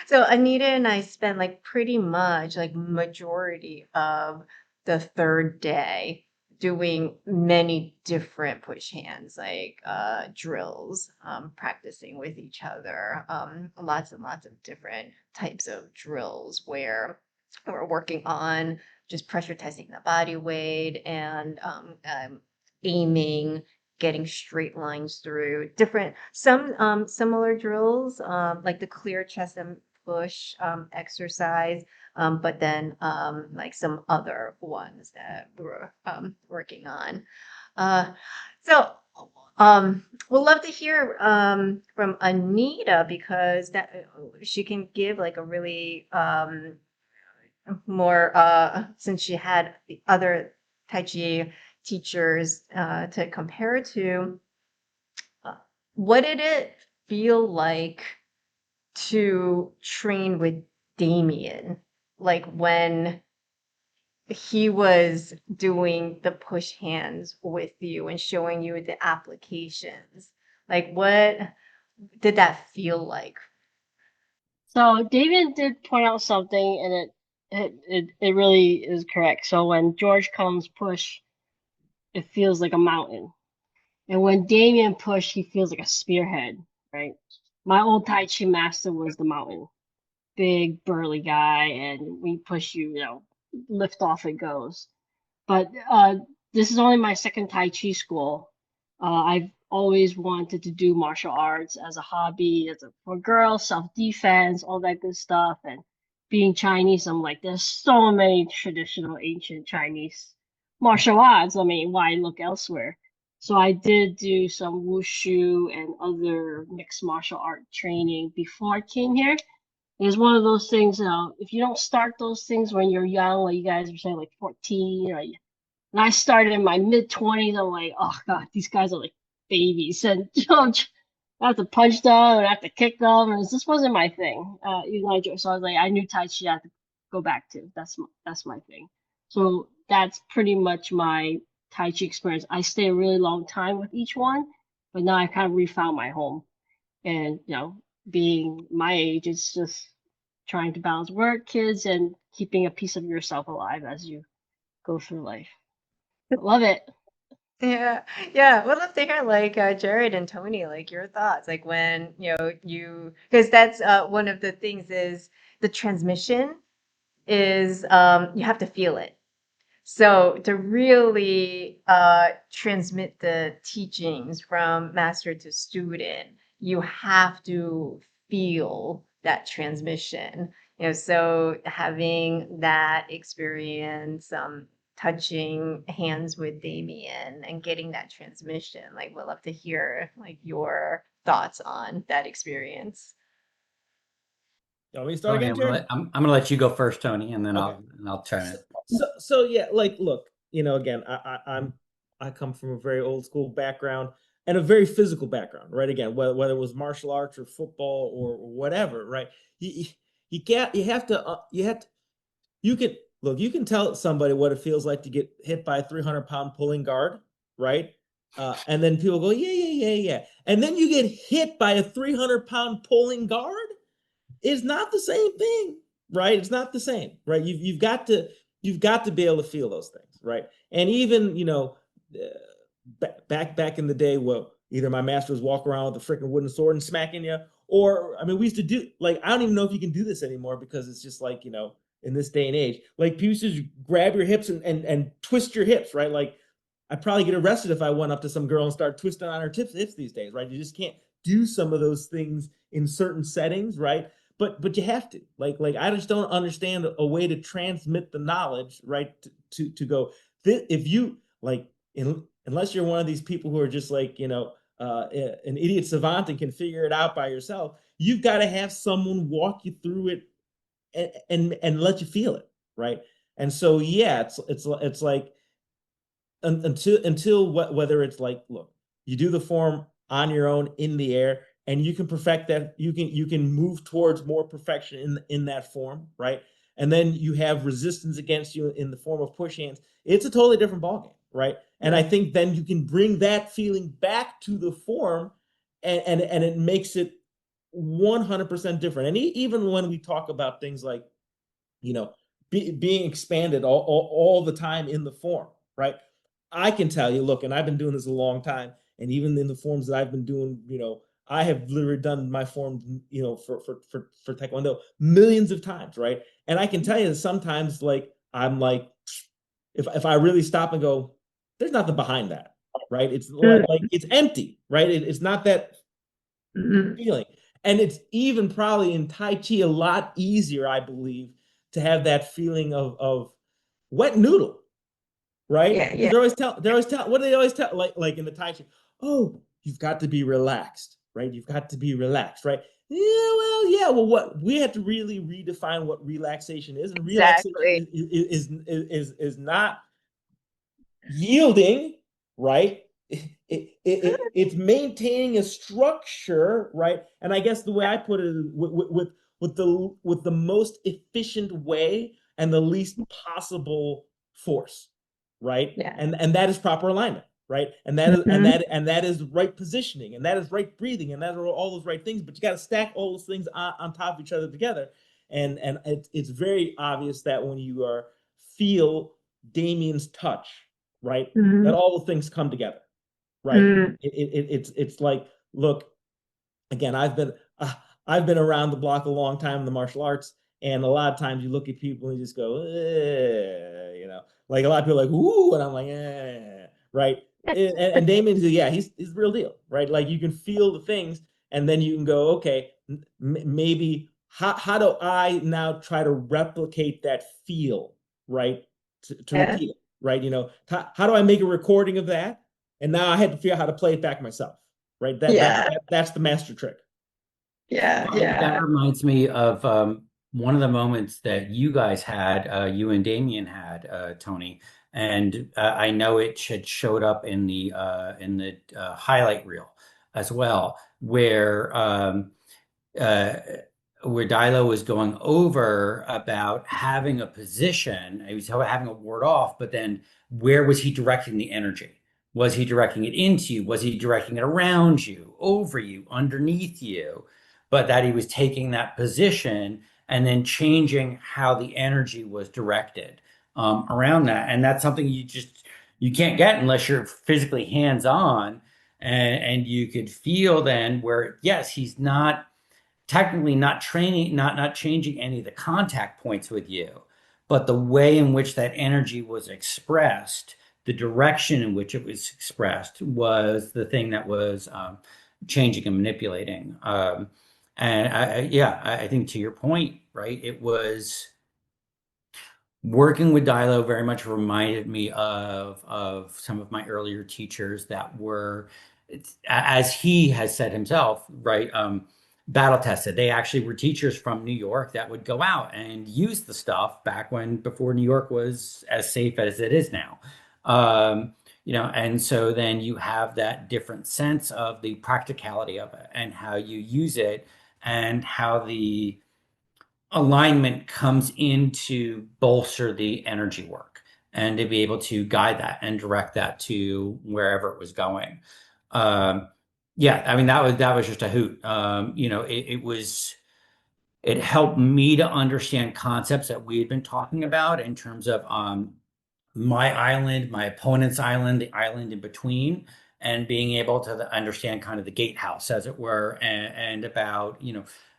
so Anita and I spent like pretty much like majority of the third day doing many different push hands, like drills, practicing with each other, lots and lots of different types of drills where we're working on just pressure testing the body weight and aiming, getting straight lines through different some similar drills, like the clear chest and push exercise, but then like some other ones that we were working on. So we'll love to hear from Anita because that she can give like a really more since she had the other Tai Chi teachers to compare to. What did it feel like to train with Damien? Like when he was doing the push hands with you and showing you the applications. Like what did that feel like? So David did point out something, and it really is correct. So when George comes push, it feels like a mountain, and when Damien push, he feels like a spearhead, right? My old Tai Chi master was the mountain, big burly guy, and we push you, lift off it goes. But this is only my second Tai Chi school. I've always wanted to do martial arts as a hobby, for girls, self-defense, all that good stuff. And being Chinese, I'm like, there's so many traditional ancient Chinese martial arts. I mean, why look elsewhere? So I did do some wushu and other mixed martial art training before I came here. It's one of those things, if you don't start those things when you're young, like you guys were saying, like 14, or and I started in my mid-20s. I'm like, oh God, these guys are like babies. And I have to punch them and I have to kick them. And this wasn't my thing. So I was like, I knew Tai Chi I had to go back to. That's my thing. So that's pretty much my Tai Chi experience. I stay a really long time with each one, but now I kind of refound my home. And being my age, it's just trying to balance work, kids, and keeping a piece of yourself alive as you go through life. Love it. Yeah, yeah. We'd love to hear like Jared and Tony, like your thoughts, like when you because that's one of the things is the transmission is you have to feel it. So to really transmit the teachings from master to student, you have to feel that transmission. So having that experience, touching hands with Damien and getting that transmission, like we'd love to hear like your thoughts on that experience. You want me to start Okay, again, Jared? I'm gonna let you go first, Tony, and then Okay. I'll turn So, it. so yeah, like, look, again, I come from a very old school background and a very physical background, right? Again, whether it was martial arts or football or whatever, right? You can look, you can tell somebody what it feels like to get hit by a 300-pound pulling guard, right? And then people go, yeah, yeah, yeah, yeah. And then you get hit by a 300-pound pulling guard. It's not the same thing, right? It's not the same, right? You've got to be able to feel those things, right? And even back in the day, well, either my master was walking around with a freaking wooden sword and smacking you, or I mean, we used to do like I don't even know if you can do this anymore because it's just like in this day and age, like people used to grab your hips and twist your hips, right? Like I'd probably get arrested if I went up to some girl and started twisting on her hips these days, right? You just can't do some of those things in certain settings, right? But you have to like I just don't understand a way to transmit the knowledge, right? To go if you like unless you're one of these people who are just like an idiot savant and can figure it out by yourself, you've got to have someone walk you through it and let you feel it, right? And so yeah, it's like until whether it's like, look, you do the form on your own in the air and you can perfect that, you can move towards more perfection in that form, right? And then you have resistance against you in the form of push hands. It's a totally different ballgame, right? And I think then you can bring that feeling back to the form, and it makes it 100% different. And even when we talk about things like being expanded all the time in the form, right? I can tell you, look, and I've been doing this a long time, and even in the forms that I've been doing, I have literally done my form, for Taekwondo millions of times, right? And I can tell you that sometimes, like, I'm like, if I really stop and go, there's nothing behind that, right? It's like it's empty, right? It's not that feeling. And it's even probably in Tai Chi a lot easier, I believe, to have that feeling of wet noodle, right? Yeah, Because yeah. they're always tell what do they always tell like in the Tai Chi? Oh, you've got to be relaxed, right? You've got to be relaxed, right? Yeah, well, what we have to really redefine what relaxation is, and relaxation Exactly. is not yielding, right? It's maintaining a structure, right? And I guess the way I put it is with the most efficient way and the least possible force, right? Yeah. And that is proper alignment, right? And that is and that is right positioning, and that is right breathing, and that are all those right things. But you got to stack all those things on top of each other together, and it's very obvious that when you are feel Damian's touch, right? That all the things come together, right? It's like, look, again, I've been around the block a long time in the martial arts, and a lot of times you look at people and you just go, like a lot of people are like, ooh, and I'm like, right? And Damien's, yeah, he's the real deal, right? Like you can feel the things, and then you can go, okay, maybe how do I now try to replicate that feel, right? To Yeah. repeat it, right? How do I make a recording of that? And now I had to figure out how to play it back myself, right? Yeah. That's the master trick. Yeah. That Yeah. reminds me of one of the moments that you guys had, you and Damien had, Tony, and I know it had showed up in the highlight reel as well, uh, where Dilo was going over about having a position. He was having a ward off, but then where was he directing the energy? Was he directing it into you? Was he directing it around you, over you, underneath you? But that he was taking that position and then changing how the energy was directed around that. And that's something you can't get unless you're physically hands on, and you could feel then where yes, he's not technically not training, not changing any of the contact points with you, but the way in which that energy was expressed, the direction in which it was expressed was the thing that was changing and manipulating. And yeah, I think to your point, right? It was working with Dilo very much reminded me of some of my earlier teachers that were, as he has said himself, right, battle tested. They actually were teachers from New York that would go out and use the stuff back when before New York was as safe as it is now. And so then you have that different sense of the practicality of it and how you use it and how the alignment comes in to bolster the energy work and to be able to guide that and direct that to wherever it was going. Yeah, I mean that was just a hoot. It helped me to understand concepts that we had been talking about in terms of my island, my opponent's island, the island in between, and being able to understand kind of the gatehouse, as it were, and about,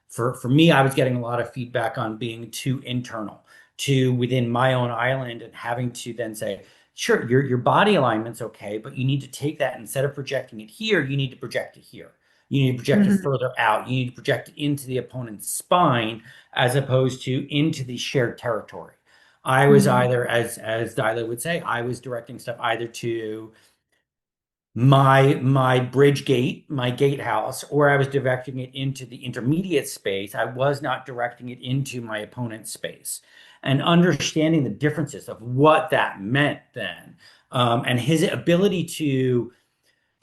for me, I was getting a lot of feedback on being too internal to within my own island and having to then say, sure, your body alignment's okay, but you need to take that instead of projecting it here, you need to project it here. You need to project it Mhm. further out. You need to project it into the opponent's spine as opposed to into the shared territory. I was Mhm. either, as Dyla would say, I was directing stuff either to my bridge gate, my gatehouse, or I was directing it into the intermediate space. I was not directing it into my opponent's space. And understanding the differences of what that meant then, and his ability to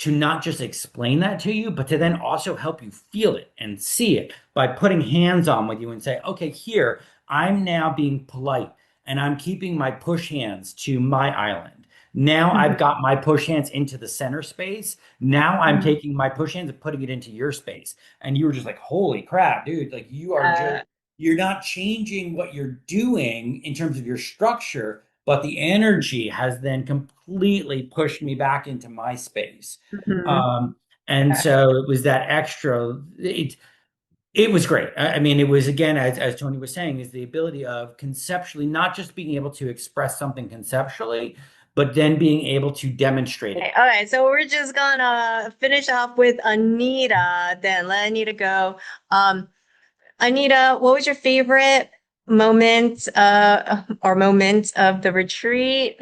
not just explain that to you, but to then also help you feel it and see it by putting hands on with you and say, okay, here, I'm now being polite and I'm keeping my push hands to my island. Now I've Mhm. got my push hands into the center space. Now I'm Mhm. taking my push hands and putting it into your space. And you were just like, holy crap, dude, like you're not changing what you're doing in terms of your structure, but the energy has then completely pushed me back into my space. Mhm. Um, and so it was that extra, it was great. I mean, it was again, as Tony was saying, is the ability of conceptually, not just being able to express something conceptually, but then being able to demonstrate it. Okay, all right, so we're just gonna finish off with Anita, then let Anita go. Anita, what was your favorite moment or moment of the retreat?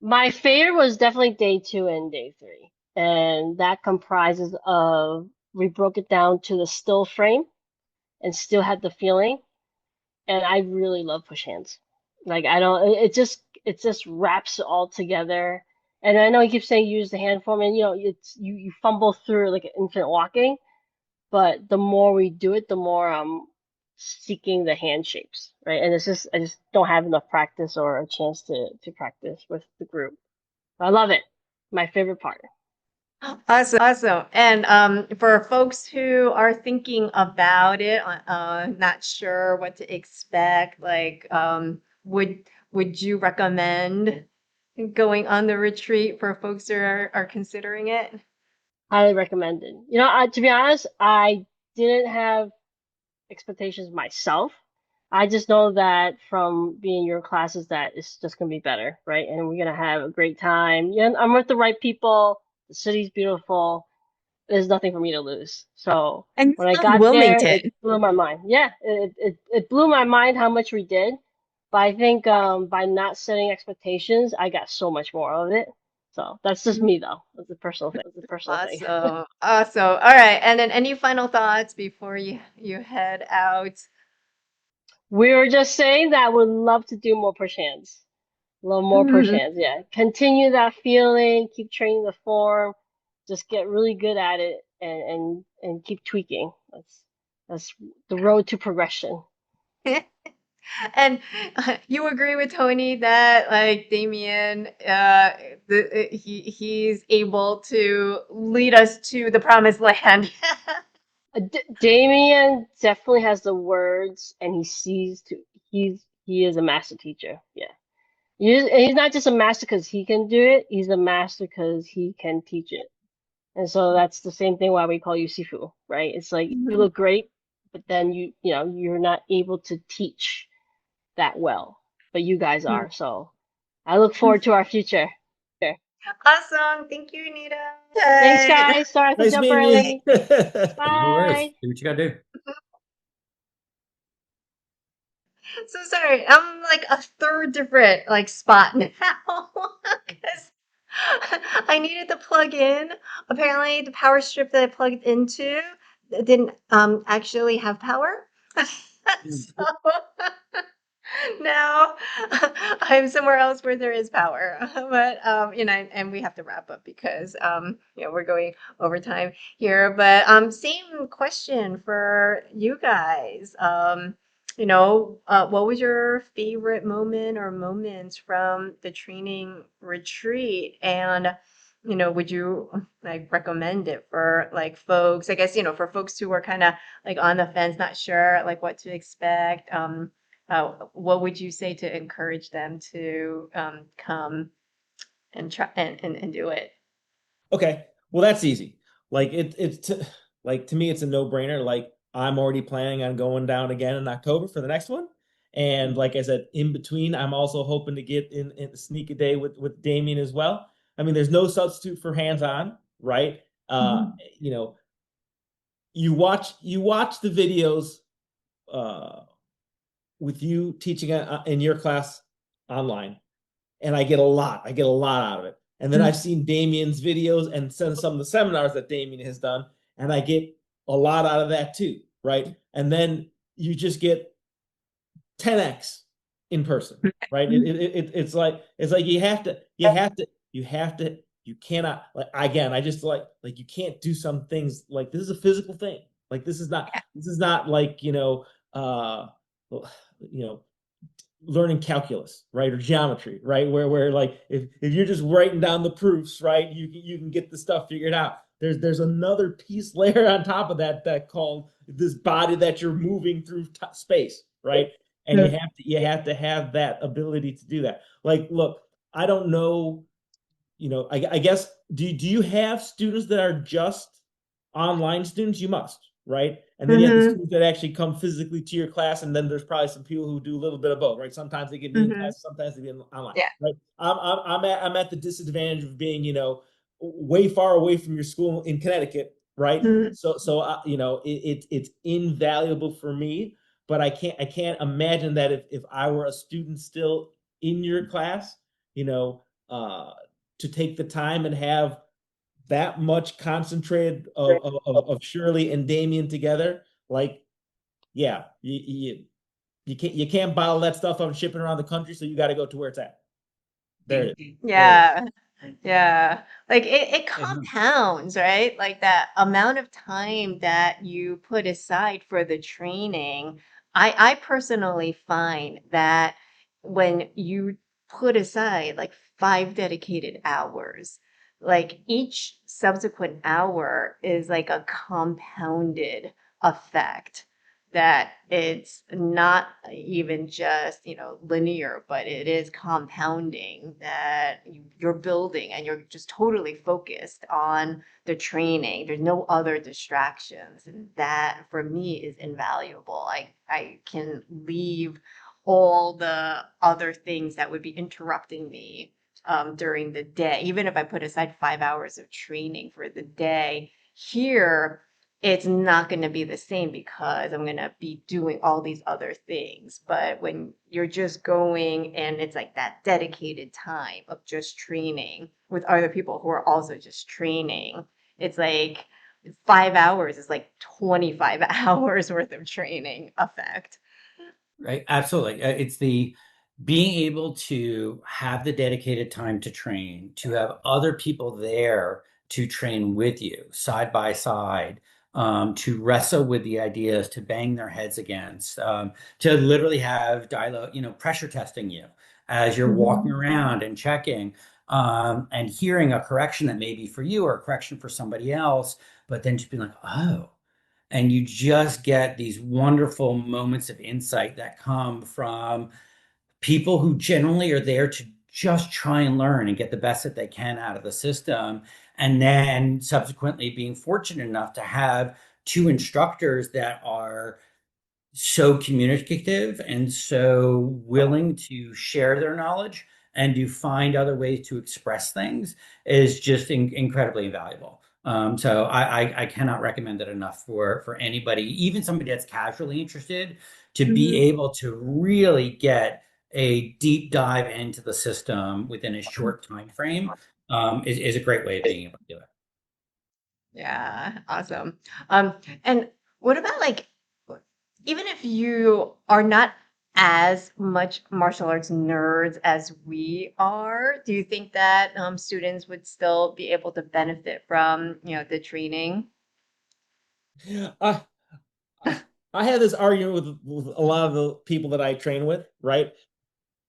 My favorite was definitely day 2 and day 3. And that comprises of, we broke it down to the still frame and still had the feeling. And I really love push hands. Like I don't, it just wraps it all together. And I know you keep saying use the hand form, and you fumble through like infant walking, but the more we do it, the more I'm seeking the hand shapes, right? And it's just I just don't have enough practice or a chance to practice with the group. I love it. My favorite part. Awesome. And for folks who are thinking about it, not sure what to expect, like, would you recommend going on the retreat for folks who are considering it? Highly recommended. To be honest, I didn't have expectations myself. I just know that from being in your classes that it's just gonna be better, right? And we're gonna have a great time. Yeah, I'm with the right people. The city's beautiful. There's nothing for me to lose. So And when I you love got there, Wilmington. it blew my mind. Yeah, it blew my mind how much we did. But I think by not setting expectations, I got so much more of it. So that's just me though. That's a personal thing. Awesome. Awesome. All right. And then any final thoughts before you head out? We were just saying that would love to do more push hands. Love more push Mhm. hands. Yeah. Continue that feeling, keep training the form, just get really good at it and keep tweaking. That's the road to progression. And you agree with Tony that like Damien, he's able to lead us to the promised land. Damien definitely has the words and he sees to he is a master teacher. Yeah. He's not just a master because he can do it, he's a master because he can teach it. And so that's the same thing why we call you Sifu, right? It's like you Mhm. look great, but then you're not able to teach that well, but you guys are. So I look forward to our future. Awesome. Thank you, Anita. Thanks, Right. guys. Sorry to Nice jump meeting early. you. No worries. Bye. Do what you gotta do. So sorry. I'm like a third different like spot now because I needed to plug in. Apparently, the power strip that I plugged into didn't actually have power. So now I'm somewhere else where there is power. But and we have to wrap up because we're going overtime here. But same question for you guys. What was your favorite moment or moments from the training retreat? And would you like recommend it for like folks? I guess, for folks who are kind of like on the fence, not sure like what to expect. what would you say to encourage them to come and try and do it? Okay, well that's easy. Like like to me, it's a no-brainer. Like I'm already planning on going down again in October for the next one. And like I said, in between, I'm also hoping to get in sneak a day with Damian as well. I mean, there's no substitute for hands-on, right? Mhm. You know, you watch the videos uh with you teaching in your class online, and I get a lot out of it. And then I've seen Damian's videos and some of the seminars that Damian has done, and I get a lot out of that too, right? And then you just get 10x in person, right? It's like you cannot, like, again, I just like you can't do some things. Like, this is a physical thing. Like, this is not like, you know learning calculus, right, or geometry, right, where like if you're just writing down the proofs, right, you can get the stuff figured out. There's another piece layer on top of that called this body that you're moving through space, right? And you have to have that ability to do that. Like, look, I don't know, I guess, do you have students that are just online students? You must, right? And then you have the Mhm. students that actually come physically to your class, and then there's probably some people who do a little bit of both, right? Sometimes they get me in Mhm. class, sometimes they get online, Yeah. right? I'm at the disadvantage of being, way far away from your school in Connecticut, right? Mhm. It's invaluable for me, but I can't imagine that if I were a student still in your class, you know, uh, to take the time and have that much concentrated of Shirley and Damien together. Like, yeah, you can't bottle that stuff up and ship it around the country, so you got to go to where it's at. There it is. There it is. Yeah. Yeah. Like it And compounds, right? Like that amount of time that you put aside for the training. I personally find that when you put aside like 5 dedicated hours, like each subsequent hour is like a compounded effect that it's not even just, linear, but it is compounding that you're building and you're just totally focused on the training. There's no other distractions. And that for me is invaluable. I can leave all the other things that would be interrupting me during the day, even if I put aside 5 hours of training for the day. Here, it's not going to be the same because I'm going to be doing all these other things. But when you're just going and it's like that dedicated time of just training with other people who are also just training, it's like 5 hours is like 25 hours worth of training effect. right, absolutely. It's the being able to have the dedicated time to train, to have other people there to train with you side by side, to wrestle with the ideas, to bang their heads against, to literally have dialogue, pressure testing you as you're walking Mhm. around and checking, and hearing a correction that may be for you or a correction for somebody else, but then just being like, oh. And you just get these wonderful moments of insight that come from people who generally are there to just try and learn and get the best that they can out of the system. And then subsequently being fortunate enough to have two instructors that are so communicative and so willing to share their knowledge and to find other ways to express things is just incredibly valuable. So I cannot recommend it enough for anybody, even somebody that's casually interested, to be Mhm. able to really get a deep dive into the system within a short time frame, is a great way of being able to do it. Yeah, awesome. And what about like, even if you are not as much martial arts nerds as we are, do you think that students would still be able to benefit from, the training? I I had this argument with a lot of the people that I train with, right?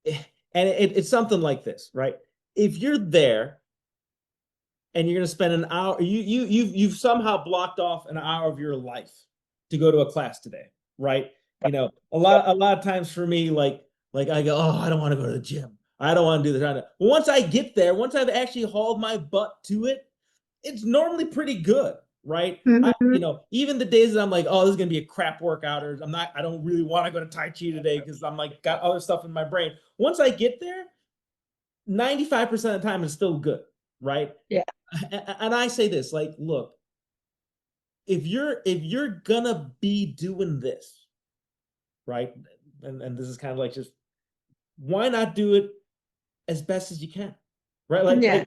And it's something like this, right? If you're there and you're going to spend an hour, you've somehow blocked off an hour of your life to go to a class today, right? a lot of times for me, like I go, oh, I don't want to go to the gym. I don't want to do this. But once I get there, once I've actually hauled my butt to it, it's normally pretty good, right? Mhm. Even the days that I'm like, oh, this is gonna be a crap workout, or I don't really want to go to Tai Chi today because I'm like got other stuff in my brain. Once I get there, 95% of the time it's still good, right? Yeah. And I say this, like, look, if you're gonna be doing this, right? And this is kind of like just why not do it as best as you can, right? Yeah.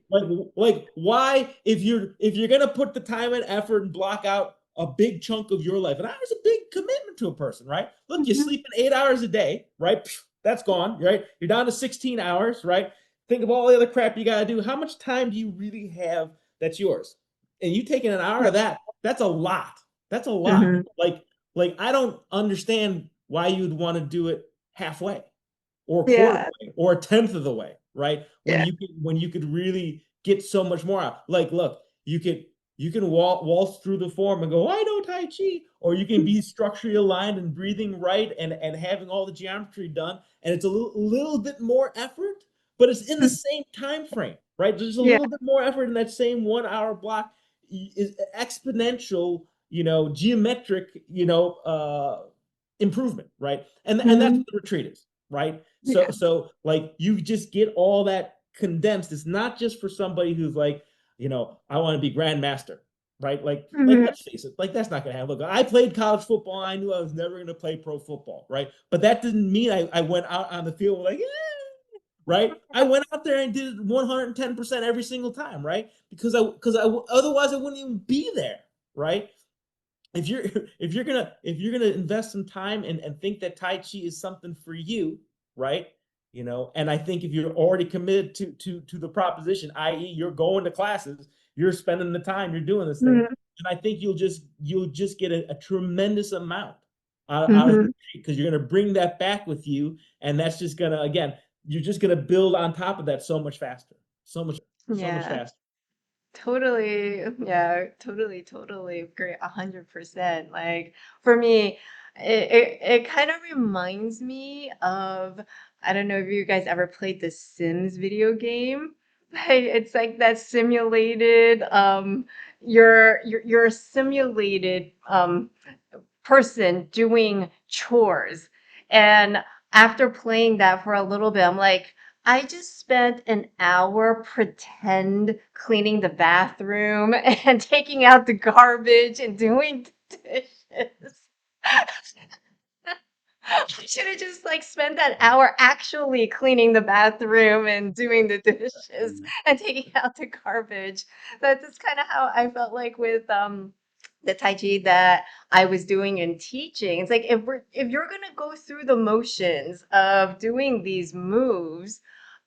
Like why if you're gonna put the time and effort and block out a big chunk of your life, and that is a big commitment to a person, right? Look, you Mhm. sleep in 8 hours a day, right? That's gone, right? You're down to 16 hours, right? Think of all the other crap you gotta do. How much time do you really have that's yours? And you taking an hour Yeah. of that, that's a lot. That's a lot. Mhm. Like I don't understand why you'd want to do it halfway or a quarter Yeah. way or a tenth of the way, right? Yeah. When you could really get so much more out. Like, look, you can waltz through the form and go, I know Tai Chi, or you can be structurally aligned and breathing right and having all the geometry done, and it's a little bit more effort, but it's in the Mhm. same time frame, right? There's a Yeah. little bit more effort in that same 1 hour block is exponential, geometric, improvement, right? And that's Mhm. what the retreat is, right? So Yeah. so like you just get all that condensed. It's not just for somebody who's like, I want to be grandmaster, right? Like Mhm. let's face it, like that's not gonna happen. Look, I played college football. I knew I was never gonna play pro football, right? But that didn't mean I went out on the field like, yeah, right? I went out there and did 110% every single time, right? Because I otherwise I wouldn't even be there, right? if you're if you're gonna invest some time and think that Tai Chi is something for you, right? And I think if you're already committed to the proposition, i.e., you're going to classes, you're spending the time, you're doing this thing, Mhm. and I think you'll just get a tremendous amount out of the Mhm. retreat because you're gonna bring that back with you, and that's just gonna again, you're just gonna build on top of that so much faster, so much Yeah. faster. Totally. Yeah, totally, totally agree 100%. Like for me, it kind of reminds me of, I don't know if you guys ever played the Sims video game. Like it's like that simulated you're a simulated person doing chores. And after playing that for a little bit, I'm like, I just spent an hour pretend cleaning the bathroom and taking out the garbage and doing dishes. I should have just like spent that hour actually cleaning the bathroom and doing the dishes and taking out the garbage. That's kind of how I felt like with the Tai Chi that I was doing and teaching. It's like if you're gonna go through the motions of doing these moves,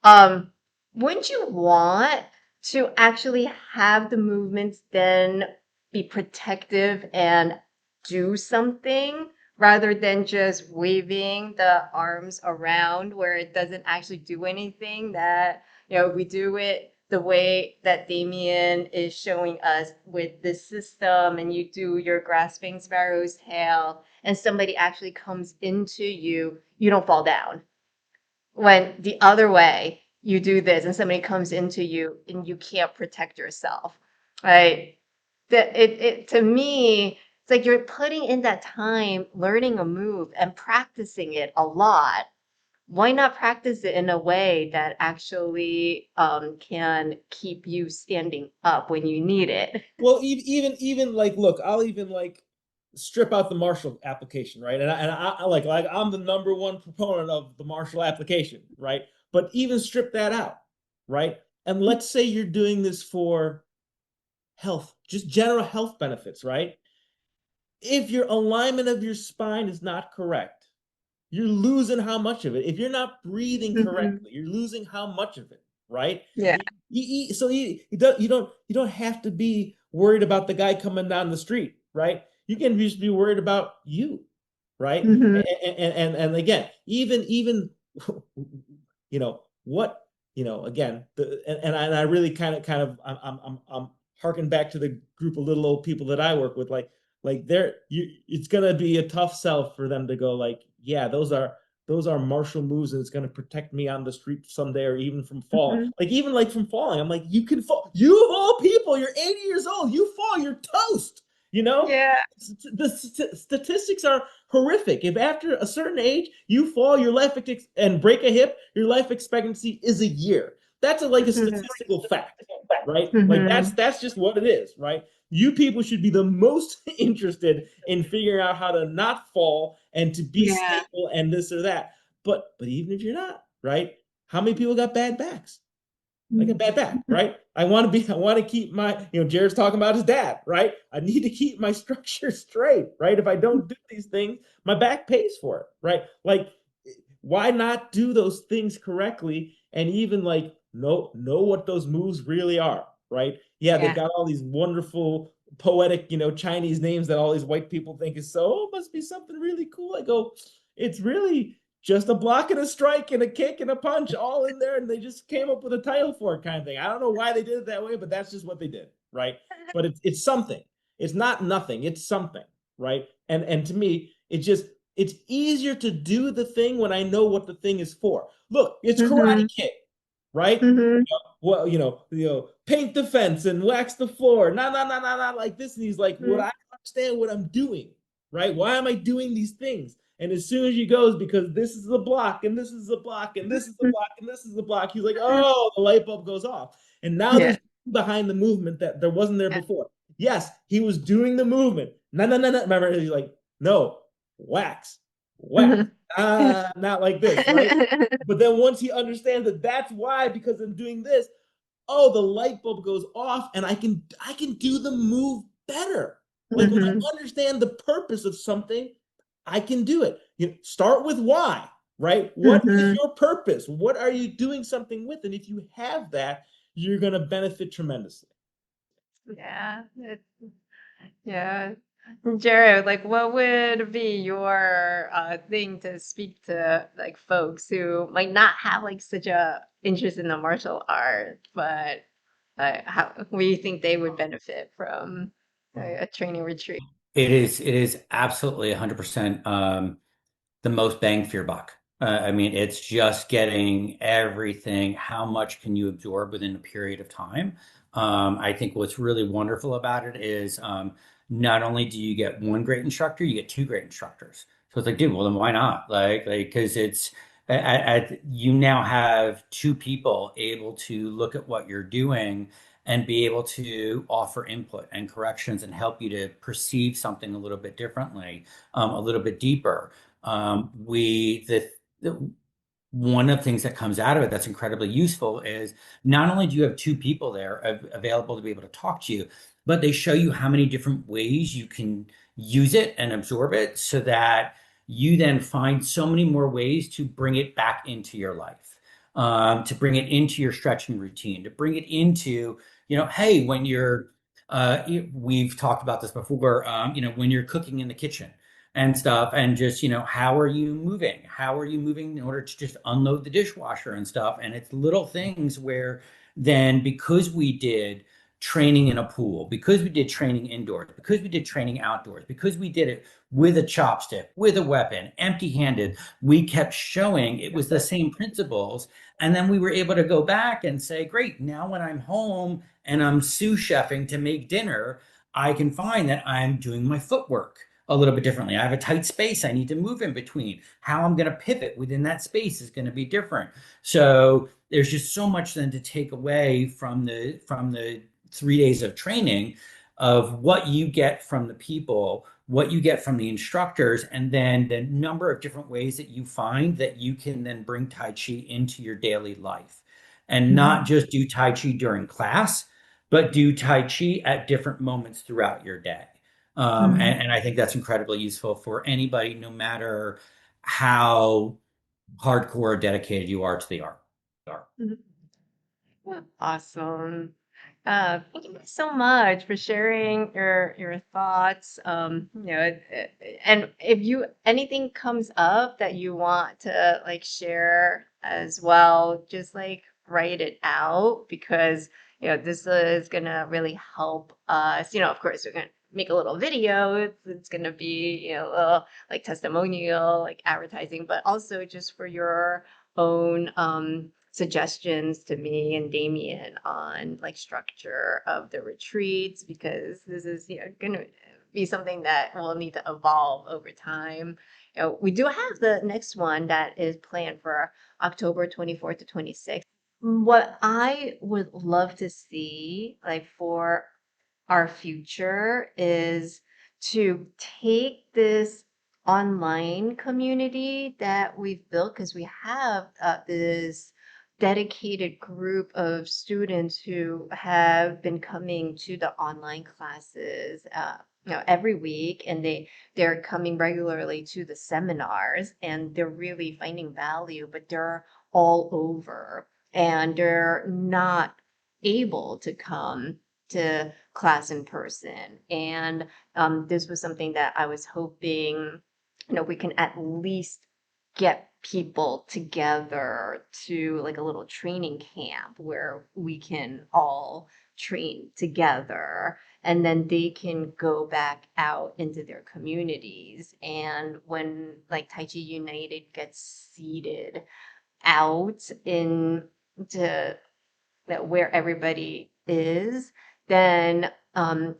um, wouldn't you want to actually have the movements then be protective and do something rather than just waving the arms around where it doesn't actually do anything? That, we do it the way that Damien is showing us with this system, and you do your grasping sparrow's tail, and somebody actually comes into you, you don't fall down. When the other way, you do this and somebody comes into you and you can't protect yourself, right? That it to me, it's like you're putting in that time learning a move and practicing it a lot. Why not practice it in a way that actually can keep you standing up when you need it? Well, even like, look, I'll even like strip out the Marshall application, right? And I like I'm the number one proponent of the Marshall application, right? But even strip that out, right? And let's say you're doing this for health, just general health benefits, right? If your alignment of your spine is not correct, you're losing how much of it. If you're not breathing Mhm. correctly, you're losing how much of it, right? Yeah. So you don't have to be worried about the guy coming down the street, right? You can just be worried about you, right? Mhm. And again, even what again and I really kind of I'm harking back to the group of little old people that I work with, like like it's gonna be a tough sell for them to go like, yeah, those are martial moves, and it's gonna protect me on the street someday, or even from fall. Mhm. Like even like from falling, I'm like, you can fall. You of all people, you're 80 years old. You fall, you're toast. You know, Yeah. the statistics are horrific. If after a certain age you fall, and break a hip, your life expectancy is a year. That's like a Mhm. statistical fact, right? Like Mhm. that's just what it is, right? You people should be the most interested in figuring out how to not fall and to be Yeah. stable and this or that. But even if you're not, right? How many people got bad backs? Like a bad back, right? I want to keep my, Jared's talking about his dad, right? I need to keep my structure straight, right? If I don't do these things, my back pays for it, right? Like, why not do those things correctly and even like know what those moves really are, right? Yeah, they've Yeah. got all these wonderful poetic, Chinese names that all these white people think is so, oh, it must be something really cool. I go, it's really just a block and a strike and a kick and a punch all in there, and they just came up with a title for it, kind of thing. I don't know why they did it that way, but that's just what they did, right? But it's something. It's not nothing. It's something, right? And to me, it's easier to do the thing when I know what the thing is for. Look, it's Karate Mhm. Kid, right? Mhm. Well, paint the fence and wax the floor. Not like this. And he's like, what Mhm. I understand what I'm doing, right? Why am I doing these things? And as soon as he goes, because this is the block, and this is the block, and this is the block, and this is the block, he's like, oh, the light bulb goes off. And now Yeah. there's behind the movement that there wasn't there Yeah. before. Yes, he was doing the movement. No. Remember, he's like, no, wax, wax. Mhm. Not like this, right? But then once he understands that that's why, because I'm doing this, oh, the light bulb goes off, and I can do the move better. Like when Mhm. I understand the purpose of something, I can do it. Start with why, right? What is Mhm. your purpose? What are you doing something with? And if you have that, you're gonna benefit tremendously. Yeah. Yeah. Jared, like what would be your thing to speak to like folks who might not have like such a interest in the martial art, but how we think they would benefit from a training retreat? It is absolutely 100% the most bang for your buck. I mean, it's just getting everything. How much can you absorb within a period of time? I think what's really wonderful about it is not only do you get one great instructor, you get two great instructors. So it's like, dude, well then why not? Like, because you now have two people able to look at what you're doing and be able to offer input and corrections and help you to perceive something a little bit differently, a little bit deeper. The one of the things that comes out of it that's incredibly useful is not only do you have two people there available to be able to talk to you, but they show you how many different ways you can use it and absorb it so that you then find so many more ways to bring it back into your life, to bring it into your stretching routine, to bring it into, hey, when we've talked about this before, when you're cooking in the kitchen and stuff, and just how are you moving, in order to just unload the dishwasher and stuff. And it's little things where then, because we did training in a pool, because we did training indoors, because we did training outdoors, because we did it with a chopstick, with a weapon, empty handed, we kept showing it was the same principles. And then we were able to go back and say, great, now when I'm home and I'm sous chefing to make dinner, I can find that I'm doing my footwork a little bit differently. I have a tight space I need to move in between. How I'm going to pivot within that space is going to be different. So there's just so much then to take away from the 3 days of training, of what you get from the people, what you get from the instructors, and then the number of different ways that you find that you can then bring Tai Chi into your daily life. And not Mhm. just do Tai Chi during class, but do Tai Chi at different moments throughout your day. Mhm. And I think that's incredibly useful for anybody, no matter how hardcore or dedicated you are to the art. Mhm. Awesome. Thank you so much for sharing your thoughts. And if you anything comes up that you want to like share as well, just like write it out because this is gonna really help us. Of course, we're gonna make a little video. It's gonna be, a little like testimonial, like advertising, but also just for your own suggestions to me and Damien on like structure of the retreats, because this is, gonna be something that will need to evolve over time. We do have the next one that is planned for October 24th to 26th. What I would love to see, like for our future, is to take this online community that we've built, because we have this dedicated group of students who have been coming to the online classes every week, and they're coming regularly to the seminars, and they're really finding value, but they're all over and they're not able to come to class in person. And this was something that I was hoping, we can at least get people together to like a little training camp where we can all train together, and then they can go back out into their communities. And when like Tai Chi United gets seated out into that where everybody is, then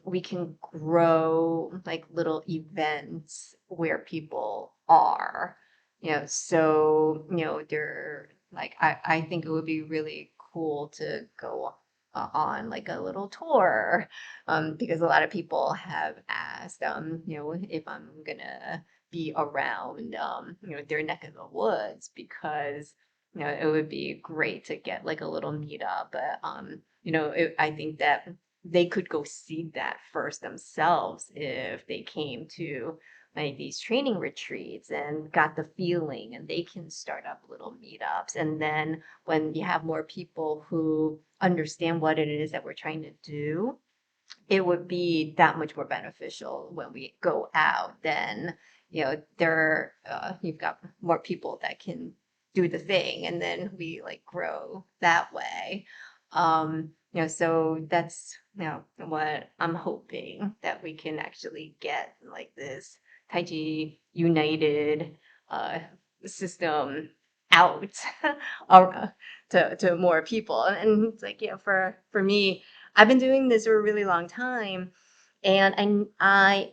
we can grow like little events where people are. So they're like, I think it would be really cool to go on like a little tour, because a lot of people have asked, if I'm gonna be around, their neck of the woods, because it would be great to get like a little meetup. But I think that they could go see that first themselves if they came to like these training retreats and got the feeling, and they can start up little meetups. And then when you have more people who understand what it is that we're trying to do, it would be that much more beneficial when we go out. Then you've got more people that can do the thing, and then we like grow that way. So that's what I'm hoping, that we can actually get like this Tai Chi United uh system out to more people. And it's like, for me, I've been doing this for a really long time, and I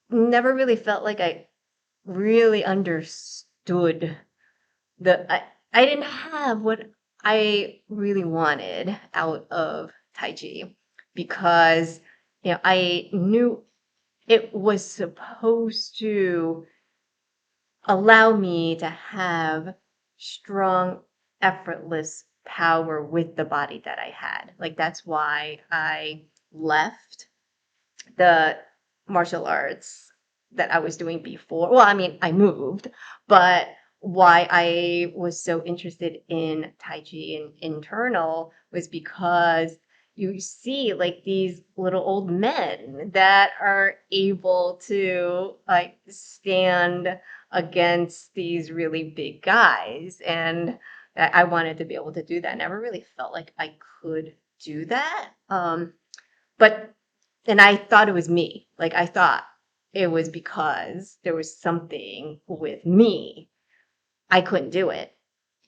never really felt like I really understood I didn't have what I really wanted out of Tai Chi, because I knew it was supposed to allow me to have strong, effortless power with the body that I had. Like, that's why I left the martial arts that I was doing before. Well, I mean, I moved, but why I was so interested in Tai Chi and internal was because you see like these little old men that are able to like stand against these really big guys. And I wanted to be able to do that. I never really felt like I could do that. But and I thought it was me. Like, I thought it was because there was something with me. I couldn't do it.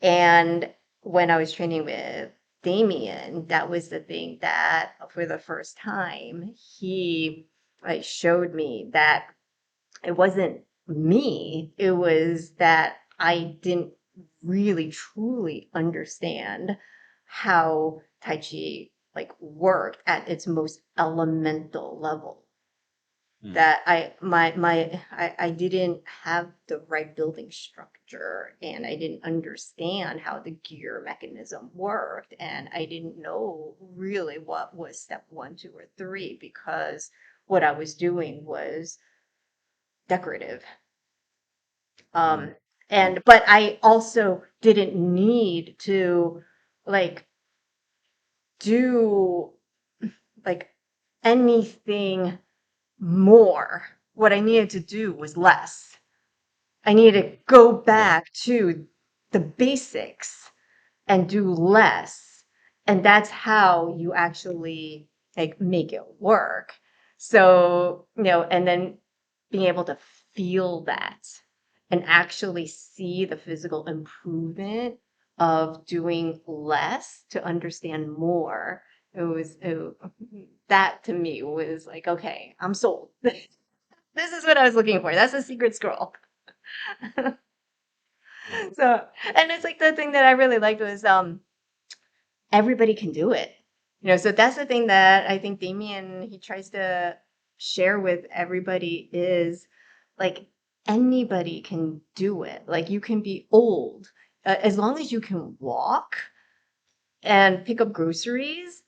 And when I was training with Damien, that was the thing that for the first time, he like showed me that it wasn't me. It was that I didn't really truly understand how Tai Chi like worked at its most elemental level. That I didn't have the right building structure, and I didn't understand how the gear mechanism worked, and I didn't know really what was step 1, 2, or 3, because what I was doing was decorative. Um, but I also didn't need to like do like anything more. What I needed to do was less. I needed to go Yeah. back to the basics and do less. and that's how you actually like make it work. So, and then being able to feel that and actually see the physical improvement of doing less to understand more. That to me was like, okay, I'm sold. This is what I was looking for. That's a secret scroll. So, and it's like the thing that I really liked was everybody can do it. So that's the thing that I think Damien he tries to share with everybody is like anybody can do it. Like you can be old as long as you can walk and pick up groceries,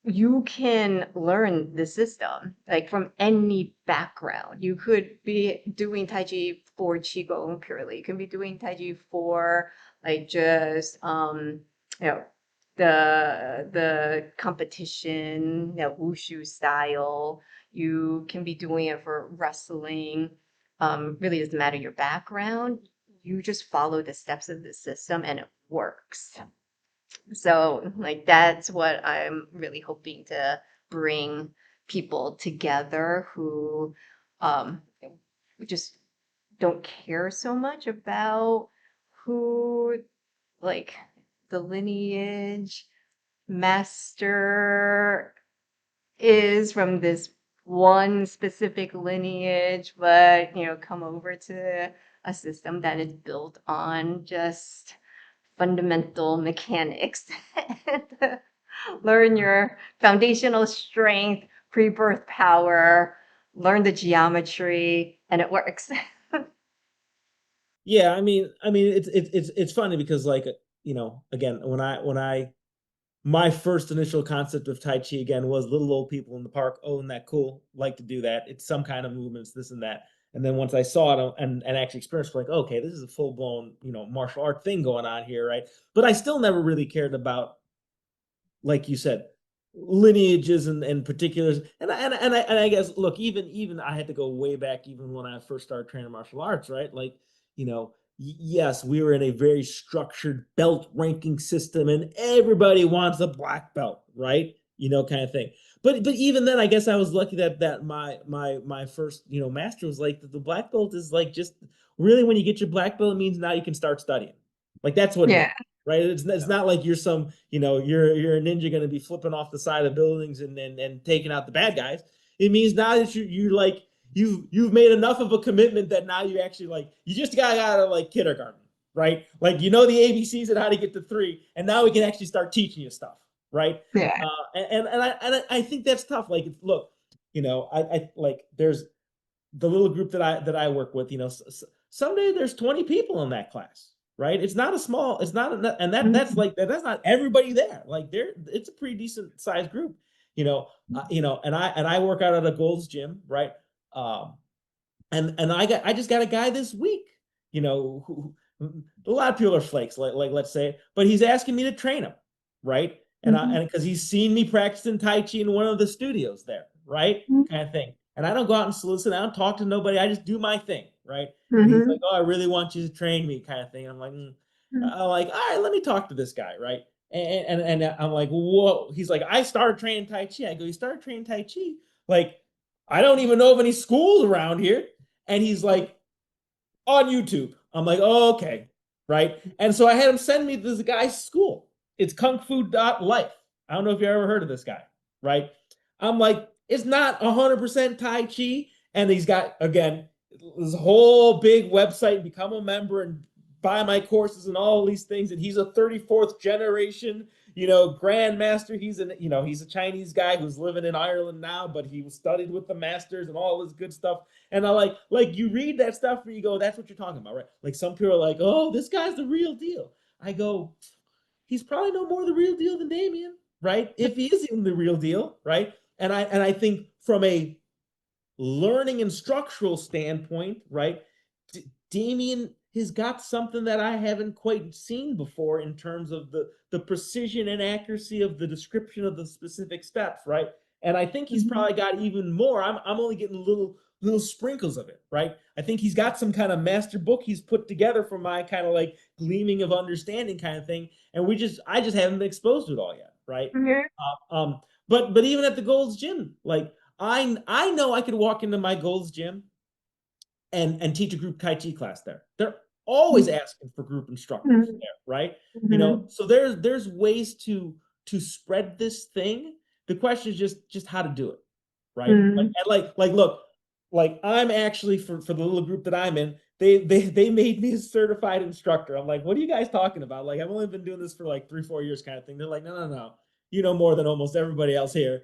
you can learn the system like from any background. You could be doing Tai Chi for Qigong purely. You can be doing Tai Chi for like just you know the competition, wushu style. You can be doing it for wrestling. Really doesn't matter your background. You just follow the steps of the system and it works. So, like, that's what I'm really hoping to bring people together who um, just don't care so much about who, like, the lineage master is from this one specific lineage, but, come over to a system that is built on just fundamental mechanics and learn your foundational strength, pre-birth power, learn the geometry, and it works. Yeah, it's funny because like again when I my first initial concept of Tai Chi again was little old people in the park. Oh, isn't that cool? Like to do that. It's some kind of movements, this and that. And then once I saw it and actually experienced, like, okay, this is a full blown martial art thing going on here, right? But I still never really cared about, like you said, lineages and particulars. And I guess look, even I had to go way back even when I first started training martial arts, right? Like, yes, we were in a very structured belt ranking system, and everybody wants a black belt, right? Kind of thing. But even then, I guess I was lucky that my first master was like the black belt is like just really when you get your black belt, it means now you can start studying. Like that's what it means, Yeah. right? It's not like you're some, you're a ninja going to be flipping off the side of buildings and taking out the bad guys. It means now that you like you've made enough of a commitment that now you actually like you just got out of like kindergarten, right? Like the ABCs and how to get to three, and now we can actually start teaching you stuff, right? Yeah. I think that's tough. Like, look, I like there's the little group that I work with, someday there's 20 people in that class, right? It's not a small, it's not, and that's Mhm. like that's not everybody there. Like it's a pretty decent sized group, and I work out at a Gold's Gym, right? Um, and I just got a guy this week, who a lot of people are flakes, like let's say, but he's asking me to train him, right? And because he's seen me practicing Tai Chi in one of the studios there, right? Kind of thing. And I don't go out and solicit, I don't talk to nobody, I just do my thing, right? And he's like, Mhm. "Oh, I really want you to train me," kind of thing. And I'm like, I'm like, "All right, let me talk to this guy," right? And I'm like, "Whoa!" He's like, "I started training Tai Chi." I go, "You started training Tai Chi? Like, I don't even know of any schools around here." And he's like, "On YouTube." I'm like, "Oh, okay." Right. And so I had him send me this guy's school. It's Kung Fu Life. I don't know if you ever heard of this guy. Right. I'm like, it's not 100% Tai Chi. And he's got, again, this whole big website, become a member and buy my courses and all these things. And he's a 34th generation, grandmaster. He's a Chinese guy who's living in Ireland now, but he was studied with the masters and all this good stuff. And I like you read that stuff and you go, that's what you're talking about, right? Like some people are like, oh, this guy's the real deal. I go, he's probably no more the real deal than Damian, right? If he is even the real deal, right? And I think from a learning and structural standpoint, right? Damian has got something that I haven't quite seen before in terms of the precision and accuracy of the description of the specific steps, right? And I think he's Mhm. probably got even more. I'm only getting little sprinkles of it, right? I think he's got some kind of master book he's put together for my kind of like gleaming of understanding kind of thing, and I just haven't been exposed to it all yet. right? Mhm. But even at the Gold's Gym, like I know I could walk into my Gold's Gym and teach a group Tai Chi class there. They're always asking for group instructors Mhm. there, right? Mhm. So there's ways to spread this thing. The question is just how to do it, right? Mhm. Like look, like I'm actually for the little group that I'm in, they made me a certified instructor. I'm like, what are you guys talking about? Like I've only been doing this for like 3-4 years kind of thing. They're like, no, you know more than almost everybody else here.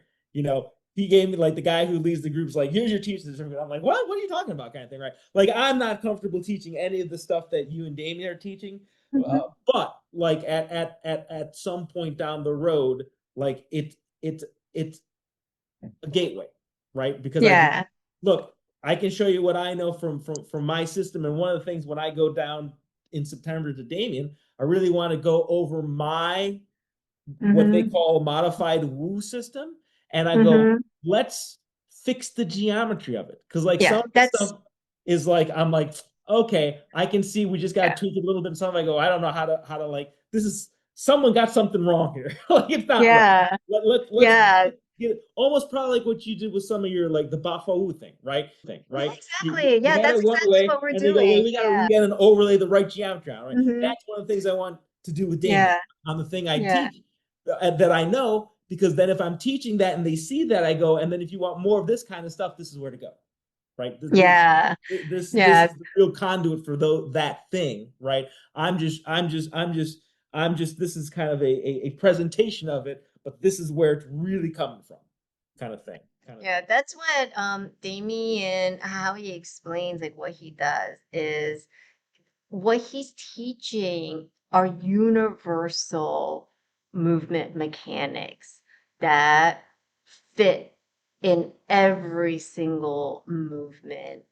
He gave me like the guy who leads the groups, like, here's your teaching certificate. I'm like, what are you talking about, kind of thing, right? Like I'm not comfortable teaching any of the stuff that you and Damien are teaching, Mhm. but like at some point down the road, like it's a gateway, right? Because I can Yeah. look, I can show you what I know from my system. And one of the things when I go down in September to Damien, I really want to go over my what they Mhm. call a modified woo system. And I go, Mhm. let's fix the geometry of it. Because like some Yeah, of the that's stuff is like, I'm like, okay, I can see we just got yeah. to tweak it a little bit. And some I go, I don't know how to like, this is someone got something wrong here. Like it's not right. Yeah. Let's Yeah. get it almost probably like what you did with some of your like the Bafou thing, right? Yeah, You exactly. Yeah, had that's it one exactly way, what we're and they go, well, doing. we got to Yeah. read and overlay the right geometry on, right? Mhm. That's one of the things I want to do with Damien Yeah. on the thing I Yeah. teach that I know, because then if I'm teaching that and they see that, I go, and then if you want more of this kind of stuff, this is where to go, right? Yeah. This Yeah. is the real conduit for that thing, right? I'm just this is kind of a presentation of it, but this is where it's really coming from, kind of thing, kind of thing. Yeah, that's what Damien, how he explains like what he does is what he's teaching are universal movement mechanics that fit in every single movement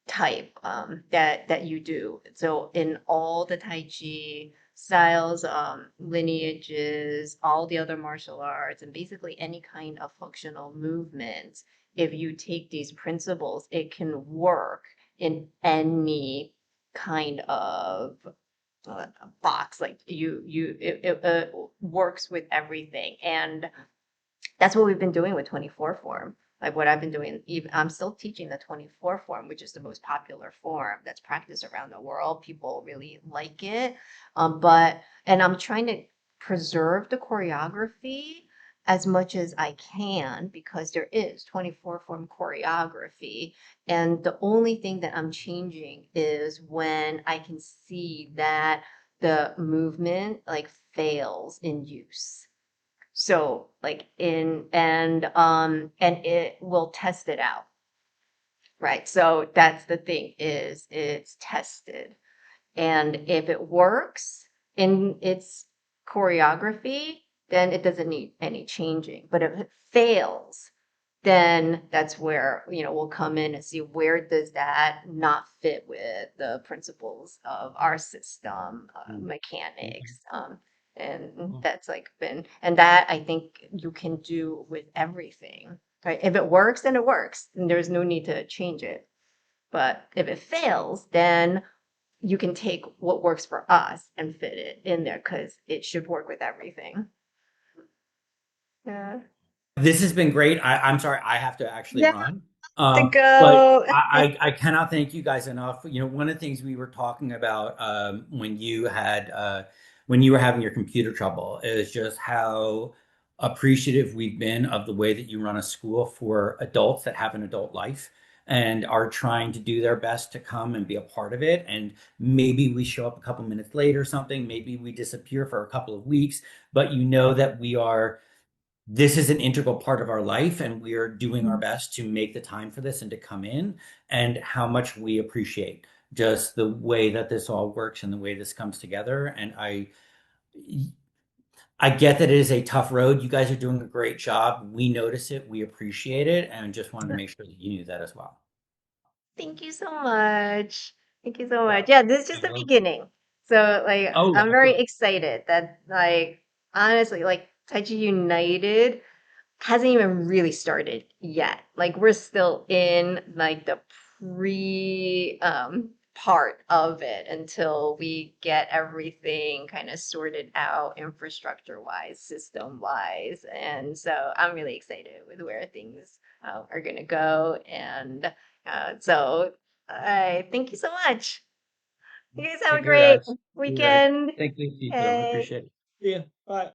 type that you do. So in all the Tai Chi styles, lineages, all the other martial arts, and basically any kind of functional movements, if you take these principles, it can work in any kind of box. Like it works with everything, and that's what we've been doing with 24 form. Like what I've been doing, even I'm still teaching the 24 form, which is the most popular form that's practiced around the world. People really like it. And I'm trying to preserve the choreography as much as I can because there is 24 form choreography. And the only thing that I'm changing is when I can see that the movement like fails in use. So like and it will test it out, right? So that's the thing is it's tested. And if it works in its choreography, then it doesn't need any changing. But if it fails, then that's where, we'll come in and see where does that not fit with the principles of our system, mechanics. And that's like and that I think you can do with everything, right? If it works, then it works, and there's no need to change it. But if it fails, then you can take what works for us and fit it in there because it should work with everything. Yeah. This has been great. I'm sorry, I have to actually Yeah, run. to But go. I cannot thank you guys enough. One of the things we were talking about when you were having your computer trouble is just how appreciative we've been of the way that you run a school for adults that have an adult life and are trying to do their best to come and be a part of it. And maybe we show up a couple minutes late or something. Maybe we disappear for a couple of weeks, but you know that this is an integral part of our life and we are doing our best to make the time for this and to come in, and how much we appreciate just the way that this all works and the way this comes together. And I get that it is a tough road. You guys are doing a great job. We notice it, we appreciate it, and just wanted to make sure that you knew that as well. Thank you so much. Thank you so Yeah. much. Yeah, this is just the Well, beginning. So like oh, I'm very absolutely. excited that like honestly like Tai Chi United hasn't even really started yet. Like we're still in like the part of it until we get everything kind of sorted out infrastructure wise, system wise. And so I'm really excited with where things are going to go. And so I thank you so much. You guys have a Take care, great guys. See you guys. weekend. Thank you, Tito. I Hey. appreciate it. Yeah. Bye.